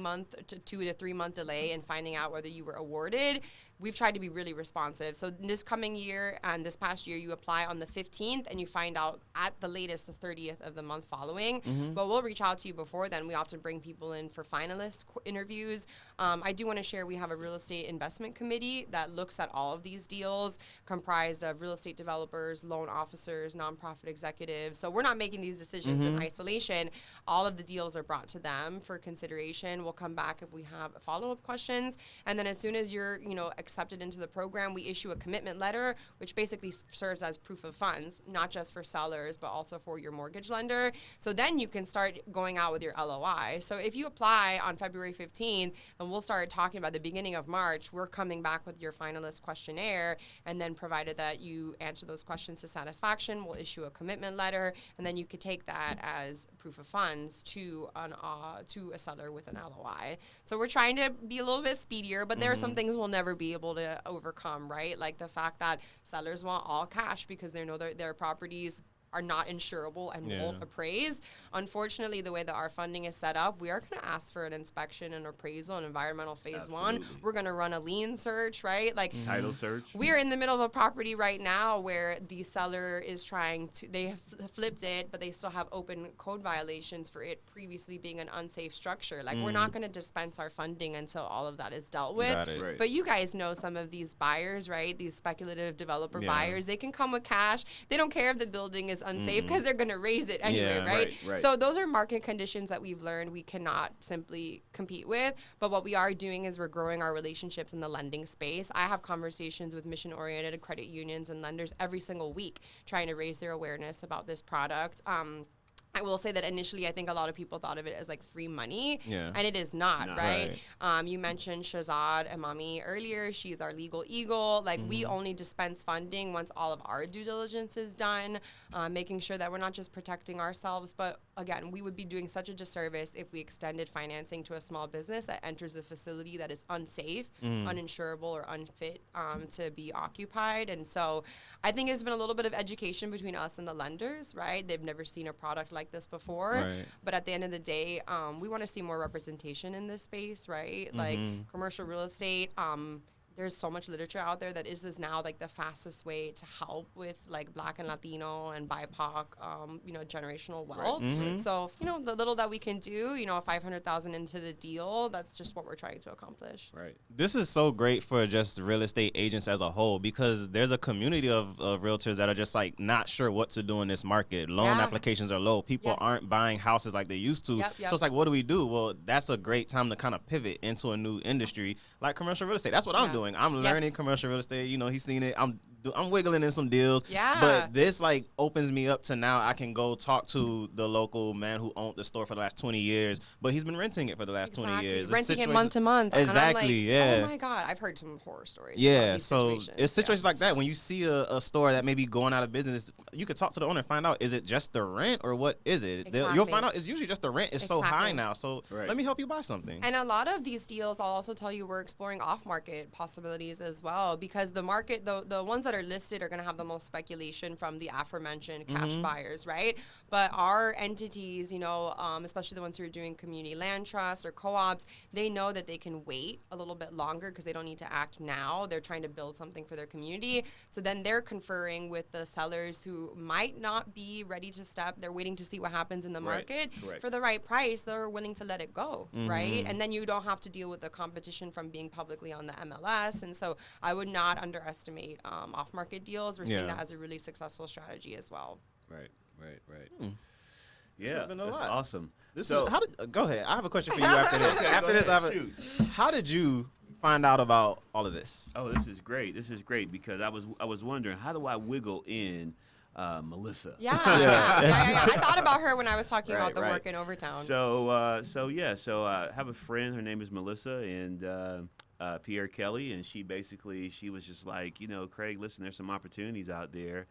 Speaker 3: to 3 month delay in finding out whether you were awarded. We've tried to be really responsive. So this coming year and this past year, you apply on the 15th and you find out at the latest the 30th of the month following. But we'll reach out to you before then. We often bring people in for finalist interviews. I do want to share we have a real estate investment committee that looks at all of these deals, comprised of real estate developers, loan officers, nonprofit executives. So we're not making these decisions in isolation. All of the deals are brought to them for consideration. We'll come back if we have follow-up questions. And then as soon as you're, accepted into the program, we issue a commitment letter, which basically serves as proof of funds, not just for sellers, but also for your mortgage lender. So then you can start going out with your LOI. So if you apply on February 15th, and we'll start talking about the beginning of March, we're coming back with your finalist questionnaire, and then provided that you answer those questions to satisfaction, we'll issue a commitment letter, and then you could take that as proof of funds to a seller with an LOI. So we're trying to be a little bit speedier, but there are some things we'll never be able to overcome, right? Like the fact that sellers want all cash because they know their properties are not insurable and won't appraise. Unfortunately, the way that our funding is set up, we are going to ask for an inspection and appraisal and environmental phase one. We're going to run a lien search, right? Like
Speaker 1: title search.
Speaker 3: We're in the middle of a property right now where the seller is they have flipped it, but they still have open code violations for it previously being an unsafe structure. Like we're not going to dispense our funding until all of that is dealt with.
Speaker 1: Right.
Speaker 3: But you guys know some of these buyers, right? These speculative developer buyers, they can come with cash. They don't care if the building is unsafe because they're going to raise it anyway, right? So those are market conditions that we've learned we cannot simply compete with. But what we are doing is we're growing our relationships in the lending space. I have conversations with mission-oriented credit unions and lenders every single week trying to raise their awareness about this product. I will say that initially, I think a lot of people thought of it as like free money, and it is not, right? You mentioned Shahzad Amami earlier. She's our legal eagle. Like we only dispense funding once all of our due diligence is done, making sure that we're not just protecting ourselves, but again, we would be doing such a disservice if we extended financing to a small business that enters a facility that is unsafe, uninsurable, or unfit to be occupied. And so I think it's been a little bit of education between us and the lenders, right? They've never seen a product like this before, but at the end of the day, we want to see more representation in this space, right? Like commercial real estate, there's so much literature out there that is now like the fastest way to help with like Black and Latino and BIPOC, generational wealth. So, the little that we can do, $500,000 into the deal, that's just what we're trying to accomplish.
Speaker 1: Right.
Speaker 2: This is so great for just real estate agents as a whole, because there's a community of realtors that are just like not sure what to do in this market. Loan applications are low. People aren't buying houses like they used to. So it's like, what do we do? Well, that's a great time to kind of pivot into a new industry like commercial real estate. That's what I'm doing. I'm learning commercial real estate. He's seen it. I'm wiggling in some deals. But this like opens me up to now I can go talk to the local man who owned the store for the last 20 years, but he's been renting it for the last 20 years.
Speaker 3: Renting it month to month.
Speaker 2: Exactly.
Speaker 3: And I'm like, oh my God, I've heard some horror stories.
Speaker 2: Yeah. So it's situations like that when you see a store that may be going out of business, you could talk to the owner and find out, is it just the rent or what is it? You'll find out it's usually just the rent is so high now. So let me help you buy something.
Speaker 3: And a lot of these deals, I'll also tell you, we're exploring off-market possibilities as well, because the market, the ones that are listed are going to have the most speculation from the aforementioned cash buyers, right? But our entities, especially the ones who are doing community land trusts or co-ops, they know that they can wait a little bit longer because they don't need to act now. They're trying to build something for their community. So then they're conferring with the sellers who might not be ready to step. They're waiting to see what happens in the market. For the right price, they're willing to let it go, right? And then you don't have to deal with the competition from being publicly on the MLS. And so I would not underestimate off-market deals. We're seeing that as a really successful strategy as well.
Speaker 1: Right. Yeah, that's awesome.
Speaker 2: Go ahead. I have a question for you after this. How did you find out about all of this?
Speaker 1: Oh, this is great. Because I was wondering, how do I wiggle in Melissa?
Speaker 3: Yeah. I thought about her when I was talking about the work in Overtown.
Speaker 1: So I have a friend. Her name is Melissa, and Pierre Kelly, and she was just like, Craig, listen, there's some opportunities out there.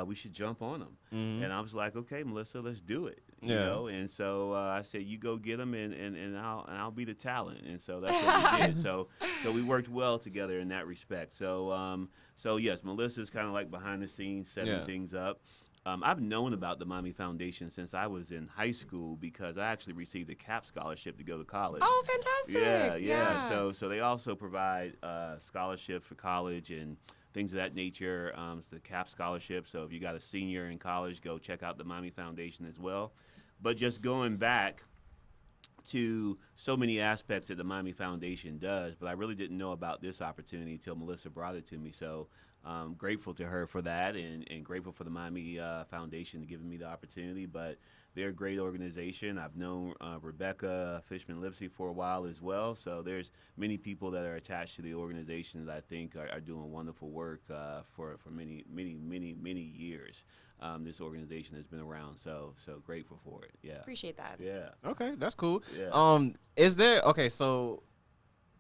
Speaker 1: We should jump on them. And I was like, okay, Melissa, let's do it. You know? And so I said, you go get them, and I'll be the talent. And so that's what we did. So we worked well together in that respect. So yes, Melissa's kind of like behind the scenes setting things up. I've known about the Miami Foundation since I was in high school because I actually received a CAP scholarship to go to college.
Speaker 3: Oh, fantastic!
Speaker 1: Yeah. So they also provide scholarships for college and things of that nature. It's the CAP scholarship. So if you got a senior in college, go check out the Miami Foundation as well. But just going back to so many aspects that the Miami Foundation does, but I really didn't know about this opportunity until Melissa brought it to me. So grateful to her for that, and grateful for the Miami Foundation giving me the opportunity. But they're a great organization. I've known Rebecca Fishman-Lipsey for a while as well. So there's many people that are attached to the organization that I think are doing wonderful work for many years. This organization has been around, so grateful for it. Yeah,
Speaker 3: Appreciate that.
Speaker 1: Yeah.
Speaker 2: Okay, that's cool.
Speaker 1: Yeah.
Speaker 2: Is there so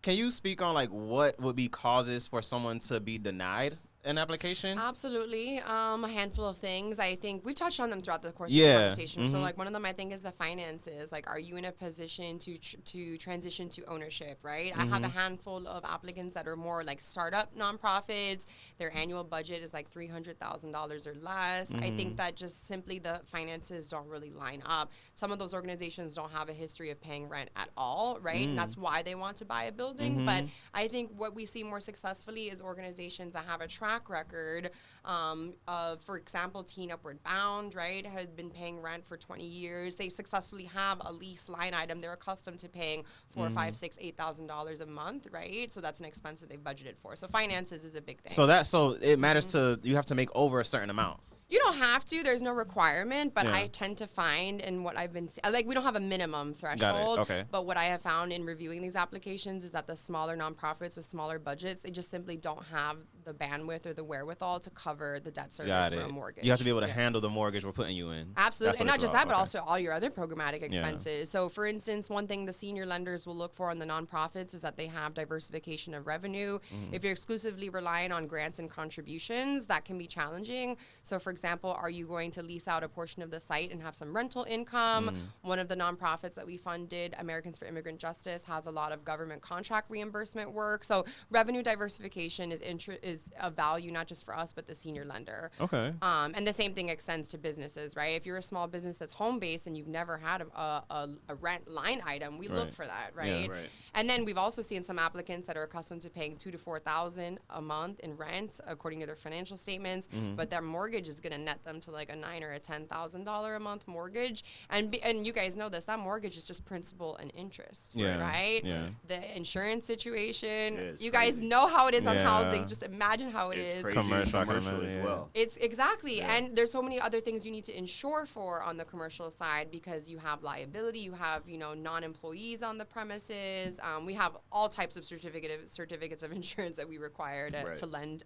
Speaker 2: can you speak on like what would be causes for someone to be denied an application?
Speaker 3: Absolutely. A handful of things. I think we've touched on them throughout the course of
Speaker 2: Yeah.
Speaker 3: the conversation. So,
Speaker 2: Mhm.
Speaker 3: like, one of them I think is the finances. Like, are you in a position to transition to ownership, right? I have a handful of applicants that are more like startup nonprofits. Their annual budget is like $300,000 or less. I think that just simply the finances don't really line up. Some of those organizations don't have a history of paying rent at all, right? And that's why they want to buy a building. But I think what we see more successfully is organizations that have a track record of, for example, Teen Upwardbound, right, has been paying rent for 20 years. They successfully have a lease line item. They're accustomed to paying $4,000, $5,000, $6,000, $8,000 a month, right? So that's an expense that they've budgeted for. So finances is a big thing.
Speaker 2: So it matters to you have to make over a certain amount.
Speaker 3: You don't have to. There's no requirement, but
Speaker 2: Yeah.
Speaker 3: I tend to find, and what I've been like, we don't have a minimum threshold.
Speaker 2: Okay.
Speaker 3: But what I have found in reviewing these applications is that the smaller nonprofits with smaller budgets, they just simply don't have the bandwidth or the wherewithal to cover the debt service
Speaker 2: Got
Speaker 3: for
Speaker 2: it.
Speaker 3: a mortgage.
Speaker 2: You have to be able to
Speaker 3: Yeah.
Speaker 2: handle the mortgage we're putting you in.
Speaker 3: Absolutely.
Speaker 2: That's what
Speaker 3: And not
Speaker 2: it's
Speaker 3: just
Speaker 2: about.
Speaker 3: that, but
Speaker 2: Okay.
Speaker 3: also all your other programmatic expenses. So, for instance, one thing the senior lenders will look for in the nonprofits is that they have diversification of revenue. If you're exclusively relying on grants and contributions, that can be challenging. So, for example, are you going to lease out a portion of the site and have some rental income? One of the nonprofits that we funded, Americans for Immigrant Justice, has a lot of government contract reimbursement work. So, revenue diversification is a value not just for us, but the senior lender.
Speaker 2: Okay.
Speaker 3: And the same thing extends to businesses, right? If you're a small business that's home-based and you've never had a rent line item, we look
Speaker 2: Right.
Speaker 3: for that,
Speaker 2: Yeah.
Speaker 3: right?
Speaker 1: Right.
Speaker 3: And then we've also seen some applicants that are accustomed to paying $2,000 to $4,000 a month in rent, according to their financial statements, but their mortgage is going to net them to like a $9,000 or a $10,000 a month mortgage. And you guys know this, that mortgage is just principal and interest,
Speaker 2: Yeah.
Speaker 3: right?
Speaker 2: Yeah.
Speaker 3: The insurance situation,
Speaker 1: It's
Speaker 3: you guys
Speaker 1: crazy.
Speaker 3: know how it is on
Speaker 2: Yeah.
Speaker 3: housing. Just imagine how it
Speaker 1: It's
Speaker 3: is.
Speaker 1: crazy
Speaker 2: Commercial, I can
Speaker 1: commercial
Speaker 2: imagine,
Speaker 1: as
Speaker 2: yeah.
Speaker 1: well.
Speaker 3: It's exactly, and there's so many other things you need to insure for on the commercial side because you have liability, you have non-employees on the premises. We have all types of certificates of insurance that we require
Speaker 1: Right.
Speaker 3: to lend.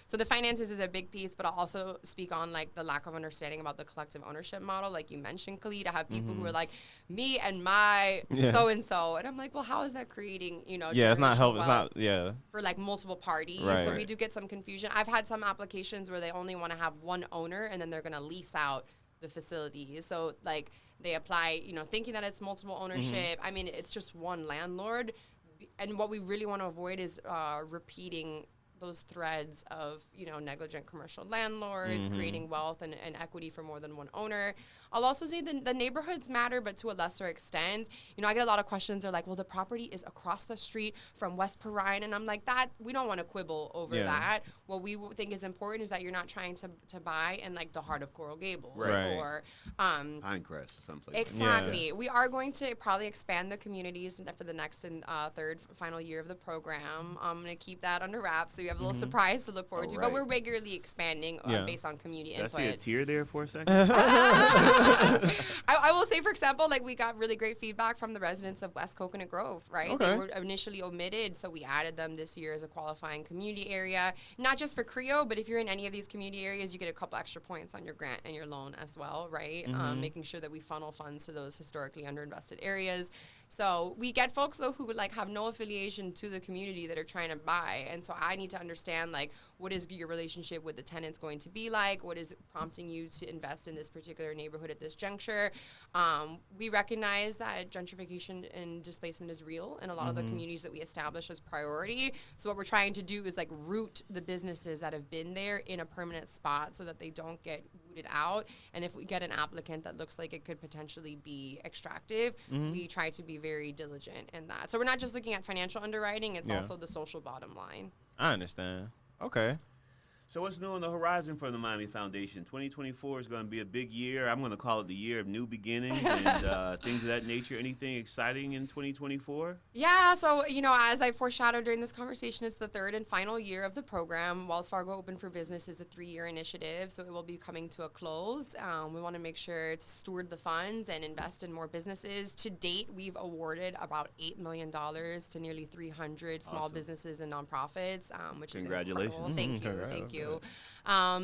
Speaker 3: So the finances is a big piece, but I'll also speak on like the lack of understanding about the collective ownership model, like you mentioned, Khalid. I have people who are like me and my
Speaker 2: Yeah.
Speaker 3: so and so, and I'm like, well, how is that creating
Speaker 2: Yeah, it's not
Speaker 3: generational
Speaker 2: help. It's
Speaker 3: wealth?
Speaker 2: not. Yeah.
Speaker 3: For like multiple parties.
Speaker 2: Right.
Speaker 3: So we
Speaker 2: Right.
Speaker 3: do get some confusion. I've had some applications where they only want to have one owner and then they're going to lease out the facility. So like they apply, thinking that it's multiple ownership. I mean, it's just one landlord. And what we really want to avoid is repeating those threads of, negligent commercial landlords, creating wealth and equity for more than one owner. I'll also say the neighborhoods matter, but to a lesser extent. I get a lot of questions. They're like, well, the property is across the street from West Perrine. And I'm like, we don't want to quibble over
Speaker 2: Yeah.
Speaker 3: that. What we think is important is that you're not trying to buy in like the heart of Coral Gables
Speaker 2: Right.
Speaker 3: or
Speaker 1: Pinecrest or someplace.
Speaker 3: exactly. We are going to probably expand the communities for the next and third final year of the program. I'm going to keep that under wraps, so you have a little surprise to look forward to. But
Speaker 1: right.
Speaker 3: we're regularly expanding
Speaker 2: Yeah.
Speaker 3: based on community
Speaker 1: Did I see a
Speaker 3: input.
Speaker 1: tear there for a second?
Speaker 3: I will say, for example, like we got really great feedback from the residents of West Coconut Grove, right?
Speaker 2: Okay.
Speaker 3: They were initially omitted, so we added them this year as a qualifying community area. Not just for CREO, but if you're in any of these community areas, you get a couple extra points on your grant and your loan as well, right? Making sure that we funnel funds to those historically underinvested areas. So we get folks though who would like have no affiliation to the community that are trying to buy, and so I need to understand like what is your relationship with the tenants going to be like? What is prompting you to invest in this particular neighborhood at this juncture? We recognize that gentrification and displacement is real in a lot of the communities that we establish as priority. So what we're trying to do is like root the businesses that have been there in a permanent spot so that they don't get it out. And if we get an applicant that looks like it could potentially be extractive, we try to be very diligent in that. So we're not just looking at financial underwriting, it's also the social bottom line.
Speaker 2: I understand. Okay.
Speaker 1: So what's new on the horizon for the Miami Foundation? 2024 is going to be a big year. I'm going to call it the year of new beginnings and things of that nature. Anything exciting in 2024?
Speaker 3: Yeah, so, as I foreshadowed during this conversation, it's the third and final year of the program. Wells Fargo Open for Business is a 3-year initiative, so it will be coming to a close. We want to make sure to steward the funds and invest in more businesses. To date, we've awarded about $8 million to nearly 300 small businesses and nonprofits, which
Speaker 1: Congratulations.
Speaker 3: is incredible. Thank you.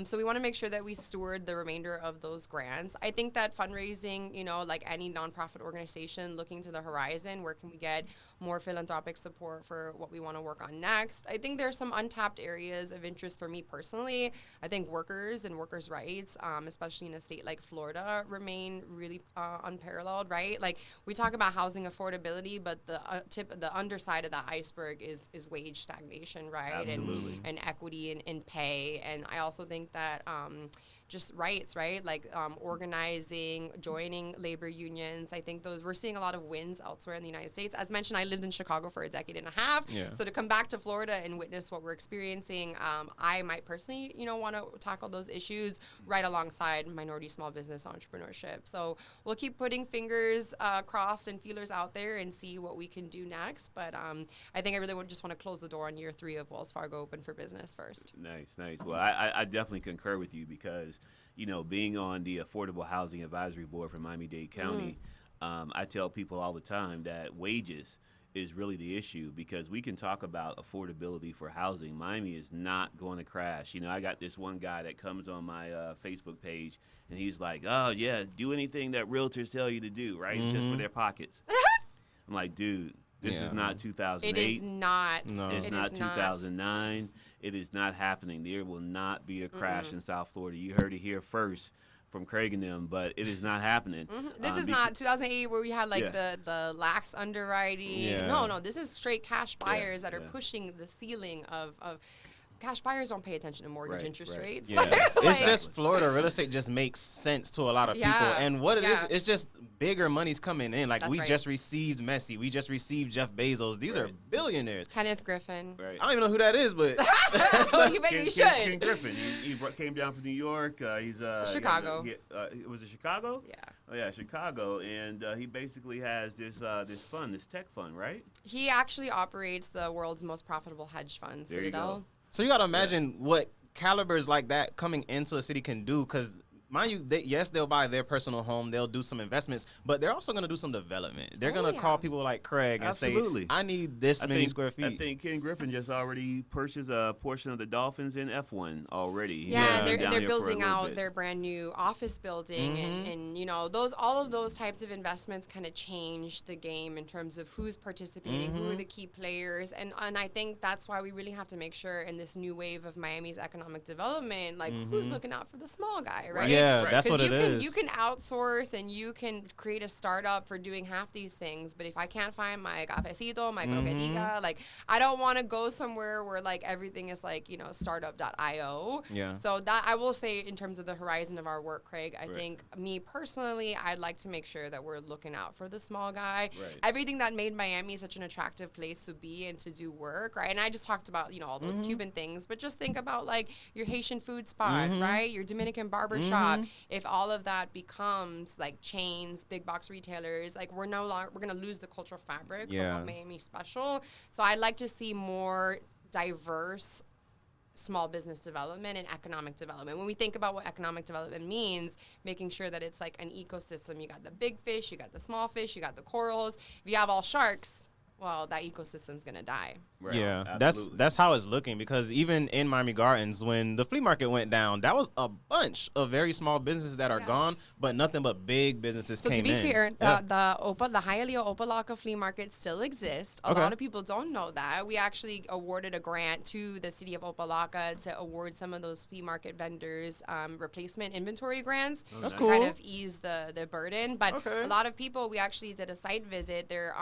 Speaker 3: So we want to make sure that we steward the remainder of those grants. I think that fundraising, like any nonprofit organization looking to the horizon, where can we get more philanthropic support for what we want to work on next? I think there are some untapped areas of interest for me personally. I think workers and workers' rights, especially in a state like Florida, remain really unparalleled, right? Like, we talk about housing affordability, but the underside of the iceberg is wage stagnation, right?
Speaker 1: Absolutely.
Speaker 3: And equity in pay. And I also think that just rights, right? Like organizing, joining labor unions. I think we're seeing a lot of wins elsewhere in the United States. As mentioned, I lived in Chicago for a decade and a half.
Speaker 2: Yeah.
Speaker 3: So to come back to Florida and witness what we're experiencing, I might personally, want to tackle those issues right alongside minority small business entrepreneurship. So we'll keep putting fingers crossed and feelers out there and see what we can do next. But I think I really just want to close the door on year 3 of Wells Fargo Open for Business first.
Speaker 1: Nice. Well, I definitely concur with you because, being on the Affordable Housing Advisory Board for Miami-Dade County, I tell people all the time that wages is really the issue because we can talk about affordability for housing. Miami is not going to crash. I got this one guy that comes on my Facebook page, and he's like, oh, yeah, do anything that realtors tell you to do, right? It's just for their pockets. I'm like, dude, this is not 2008.
Speaker 3: It is not.
Speaker 2: No.
Speaker 1: It's not 2009. It is not happening. There will not be a crash in South Florida. You heard it here first from Craig and them, but it is not happening.
Speaker 3: This is not 2008 where we had the lax underwriting.
Speaker 2: Yeah.
Speaker 3: No, this is straight cash buyers that are pushing the ceiling of cash buyers don't pay attention to mortgage interest rates.
Speaker 2: Yeah. It's just Florida real estate just makes sense to a lot of people. And what it is, it's just bigger money's coming in. Like, we just received Messi. We just received Jeff Bezos. These are billionaires.
Speaker 3: Kenneth Griffin.
Speaker 1: Right.
Speaker 2: I don't even know who that is, but
Speaker 3: Well, you bet you should.
Speaker 1: Ken Griffin. He came down from New York. He's
Speaker 3: Chicago.
Speaker 1: Was it Chicago?
Speaker 3: Yeah.
Speaker 1: Oh yeah, Chicago, and he basically has this tech fund, right?
Speaker 3: He actually operates the world's most profitable hedge fund,
Speaker 1: There you
Speaker 3: Citadel.
Speaker 1: go.
Speaker 2: so you got to imagine what calibers like that coming into a city can do, because mind you, they'll buy their personal home, they'll do some investments, but they're also going to do some development. They're going to call people like Craig and say, I need this many square feet.
Speaker 1: I think Ken Griffin just already purchased a portion of the Dolphins in F1 already.
Speaker 3: Yeah, they're building out their brand new office building, and all of those types of investments kind of change the game in terms of who's participating, who are the key players, and I think that's why we really have to make sure in this new wave of Miami's economic development, like who's looking out for the small guy, right?
Speaker 2: Yeah, that's what it is.
Speaker 3: You can outsource and you can create a startup for doing half these things, but if I can't find my cafecito, my croquetica, like, I don't want to go somewhere where like everything is like, startup.io.
Speaker 2: Yeah.
Speaker 3: So that I will say in terms of the horizon of our work, Craig, I think me personally, I'd like to make sure that we're looking out for the small guy.
Speaker 1: Right.
Speaker 3: Everything that made Miami such an attractive place to be and to do work, right? And I just talked about, all those Cuban things, but just think about like your Haitian food spot, right? Your Dominican barber shop. If all of that becomes like chains, big box retailers, like we're going to lose the cultural fabric of what Miami's special. So I'd like to see more diverse small business development and economic development. When we think about what economic development means, making sure that it's like an ecosystem. You got the big fish, you got the small fish, you got the corals. If you have all sharks, well, that ecosystem's gonna die.
Speaker 1: Right.
Speaker 2: Yeah,
Speaker 1: Absolutely.
Speaker 2: that's how it's looking, because even in Miami Gardens, when the flea market went down, that was a bunch of very small businesses that are gone, but nothing but big businesses came in.
Speaker 3: So to be fair, the Hialeah Opalaka flea market still exists. A lot of people don't know that. We actually awarded a grant to the city of Opalaka to award some of those flea market vendors replacement inventory grants
Speaker 2: That's
Speaker 3: to
Speaker 2: cool.
Speaker 3: kind of ease the burden. But a lot of people, we actually did a site visit. They're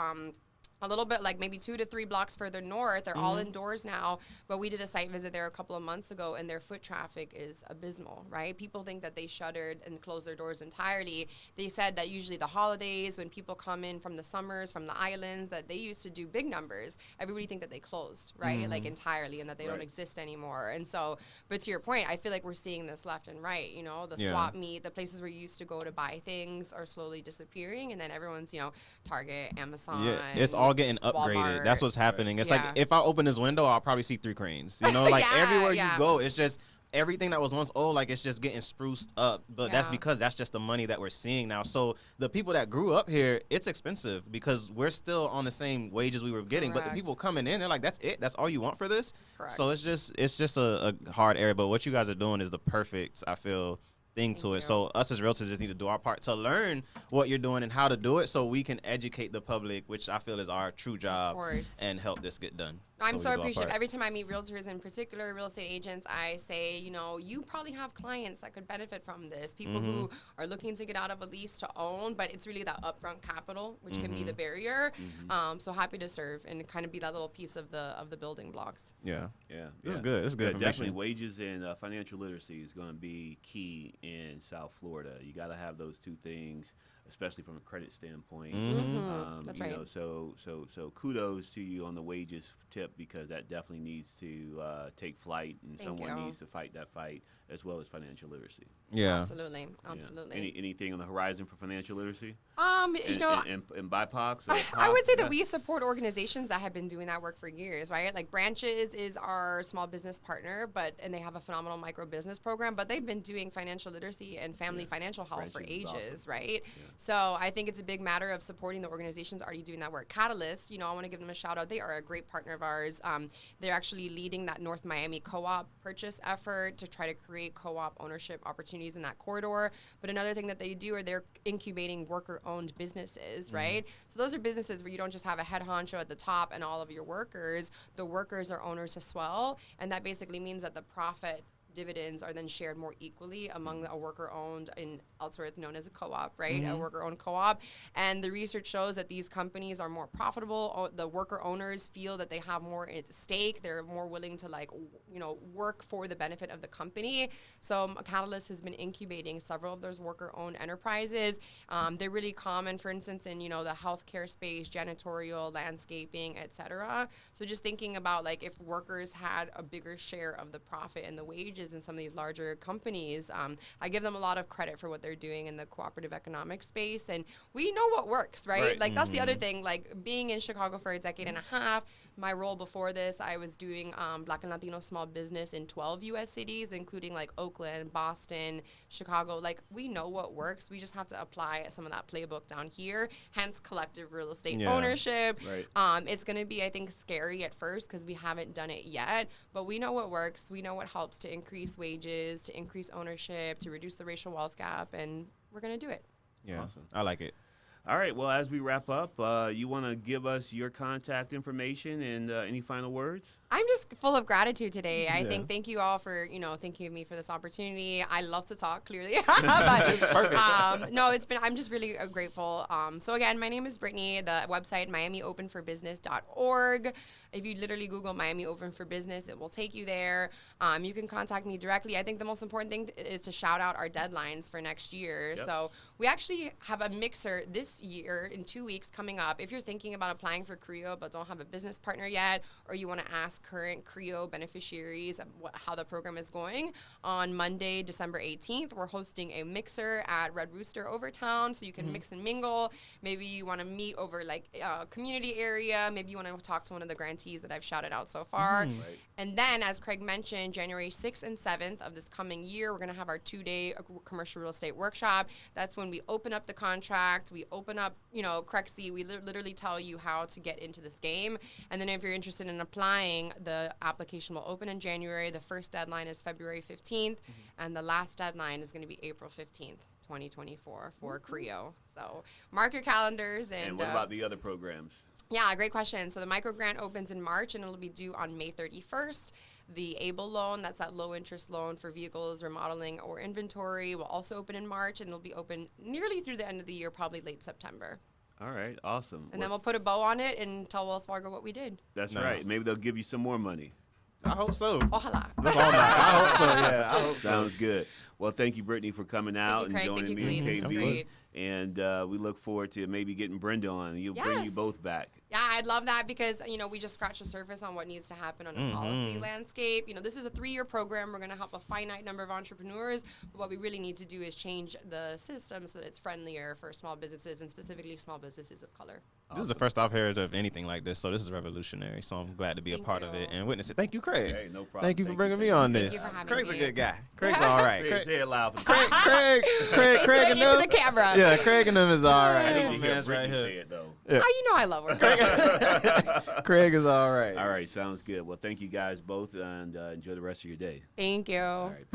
Speaker 3: a little bit like maybe 2 to 3 blocks further north. They're all indoors now, but we did a site visit there a couple of months ago, and their foot traffic is abysmal, right? People think that they shuttered and closed their doors entirely. They said that usually the holidays, when people come in from the summers, from the islands, that they used to do big numbers. Everybody think that they closed, right? Like entirely, and that they don't exist anymore. And so, but to your point, I feel like we're seeing this left and right, you know, the swap meet, the places where you used to go to buy things are slowly disappearing, and then everyone's, you know, Target, Amazon.
Speaker 2: Yeah, it's all getting upgraded.
Speaker 3: Walmart.
Speaker 2: That's what's happening. It's like if I open this window, I'll probably see 3 cranes. You know, like everywhere you go, it's just everything that was once old, like it's just getting spruced up. But that's because that's just the money that we're seeing now. So the people that grew up here, it's expensive because we're still on the same wages we were getting. But the people coming in, they're like, that's it? That's all you want for this?
Speaker 3: Correct.
Speaker 2: So it's just a hard area. But what you guys are doing is the perfect, I feel, thing to it. So us as realtors just need to do our part to learn what you're doing and how to do it so we can educate the public, which I feel is our true job, and help this get done.
Speaker 3: I'm so appreciative. Every time I meet realtors, in particular real estate agents, I say, you know, you probably have clients that could benefit from this. People who are looking to get out of a lease to own, but it's really that upfront capital, which can be the barrier. So happy to serve and kind of be that little piece of the building blocks.
Speaker 2: Yeah. This is good. This is good.
Speaker 1: Definitely wages and financial literacy is going to be key in South Florida. You got to have those 2 things, especially from a credit standpoint.
Speaker 3: That's right.
Speaker 1: You know, so kudos to you on the wages tip, because that definitely needs to take flight, and someone needs to fight that fight, as well as financial literacy.
Speaker 2: Yeah,
Speaker 3: absolutely.
Speaker 1: Anything on the horizon for financial literacy?
Speaker 3: You know,
Speaker 1: in BIPOCs.
Speaker 3: I would say that we support organizations that have been doing that work for years, right? Like Branches is our small business partner, and they have a phenomenal micro business program, but they've been doing financial literacy and family financial health for ages, right? So I think it's a big matter of supporting the organizations already doing that work. Catalyst, you know, I want to give them a shout out. They are a great partner of ours. They're actually leading that North Miami co-op purchase effort to try to create co-op ownership opportunities in that corridor. But another thing that they do are they're incubating worker-owned businesses, right? So those are businesses where you don't just have a head honcho at the top and all of your workers. The workers are owners as well, and that basically means that the profit dividends are then shared more equally among a worker-owned, and elsewhere it's known as a co-op, right? A worker-owned co-op. And the research shows that these companies are more profitable. The worker owners feel that they have more at stake. They're more willing to, like, you know, work for the benefit of the company. So Catalyst has been incubating several of those worker-owned enterprises. They're really common, for instance, in, you know, the healthcare space, janitorial, landscaping, etc. So just thinking about, like, if workers had a bigger share of the profit and the wages in some of these larger companies, I give them a lot of credit for what they're doing in the cooperative economic space, and we know what works, right? Like that's the other thing. Like being in Chicago for a decade and a half, my role before this, I was doing Black and Latino small business in 12 U.S. cities, including like Oakland, Boston, Chicago. Like we know what works. We just have to apply some of that playbook down here. Hence, collective real estate ownership. It's going to be, I think, scary at first because we haven't done it yet, but we know what works. We know what helps to increase wages, to increase ownership, to reduce the racial wealth gap, and we're going to do it.
Speaker 2: Yeah, awesome. I like it.
Speaker 1: All right. Well, as we wrap up, you want to give us your contact information and any final words?
Speaker 3: I'm just full of gratitude today. I think thank you all for, you know, thinking of me for this opportunity. I love to talk, clearly. But,
Speaker 2: it's perfect.
Speaker 3: No, I'm just really grateful. So again, my name is Brittney. The website, miamiopenforbusiness.org. If you literally Google Miami Open for Business, it will take you there. You can contact me directly. I think the most important thing is to shout out our deadlines for next year. So we actually have a mixer this year in 2 weeks coming up. If you're thinking about applying for CREO but don't have a business partner yet, or you want to ask current CREO beneficiaries how the program is going, on Monday, December 18th, we're hosting a mixer at Red Rooster Overtown, so you can mix and mingle. Maybe you want to meet over like a community area. Maybe you want to talk to one of the grantees that I've shouted out so far. And then, as Craig mentioned, January 6th and 7th of this coming year, we're going to have our 2-day commercial real estate workshop. That's when we open up the contract, we open up, you know, CREXI, we literally tell you how to get into this game. And then if you're interested in applying, the application will open in January. The first deadline is February 15th, and the last deadline is going to be April 15th. 2024 for CREO. So mark your calendars. And
Speaker 1: what about the other programs?
Speaker 3: Yeah, great question. So the micro grant opens in March, and it'll be due on May 31st. The ABLE loan, that's that low interest loan for vehicles, remodeling, or inventory, will also open in March, and it'll be open nearly through the end of the year, probably late September.
Speaker 1: All right, awesome.
Speaker 3: And then we'll put a bow on it and tell Wells Fargo what we did.
Speaker 1: That's
Speaker 2: Nice.
Speaker 1: right. Maybe they'll give you some more money.
Speaker 2: I hope so.
Speaker 3: Ojalá.
Speaker 2: That's all I hope so. Yeah, I hope so.
Speaker 1: Sounds good. Well, thank you, Brittney, for coming out and
Speaker 3: Craig.
Speaker 1: joining
Speaker 3: Thank you,
Speaker 1: me and
Speaker 3: Khalid. This was
Speaker 1: KB.
Speaker 3: great.
Speaker 1: And we look forward to maybe getting Brenda on. You'll bring you
Speaker 3: Yes.
Speaker 1: both back.
Speaker 3: Yeah, I'd love that because, we just scratched the surface on what needs to happen on a policy landscape. This is a 3-year program. We're going to help a finite number of entrepreneurs. But what we really need to do is change the system so that it's friendlier for small businesses and specifically small businesses of color.
Speaker 2: This is the first I've heard of anything like this, so this is revolutionary. So I'm glad to be a
Speaker 3: Thank
Speaker 2: part of
Speaker 3: you.
Speaker 2: it and witness it. Thank you, Craig.
Speaker 1: Hey, no problem.
Speaker 2: Thank you for
Speaker 1: Thank
Speaker 2: bringing
Speaker 1: you.
Speaker 2: me on
Speaker 3: Thank
Speaker 2: this.
Speaker 3: you for having
Speaker 2: Craig's
Speaker 3: me.
Speaker 2: a good guy. Craig's all right.
Speaker 1: Say it loud. For
Speaker 2: Craig, and
Speaker 3: Into
Speaker 2: them.
Speaker 3: the camera.
Speaker 2: Yeah, Craig and them is all right.
Speaker 1: I need
Speaker 2: Come
Speaker 1: to
Speaker 2: on,
Speaker 1: hear
Speaker 2: man's
Speaker 1: Brittney
Speaker 2: right
Speaker 1: say
Speaker 2: here.
Speaker 1: it, though.
Speaker 2: Yeah.
Speaker 3: Oh, I love working.
Speaker 2: Craig is all right.
Speaker 1: All right, sounds good. Well, thank you guys both, and enjoy the rest of your day.
Speaker 3: Thank you.
Speaker 1: All right.